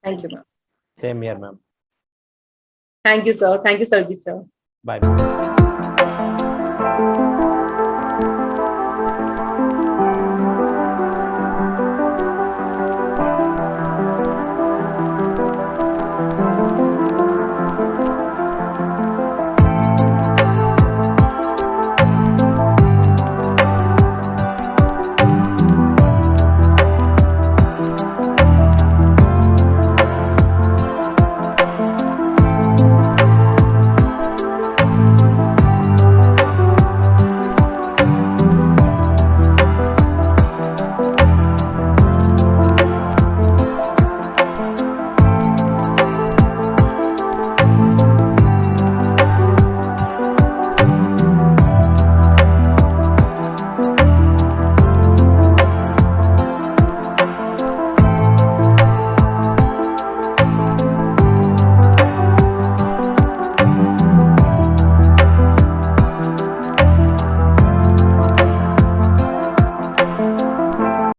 Thank you, ma'am. Same here, ma'am. Thank you, sir. Thank you, Sarji, sir. Bye.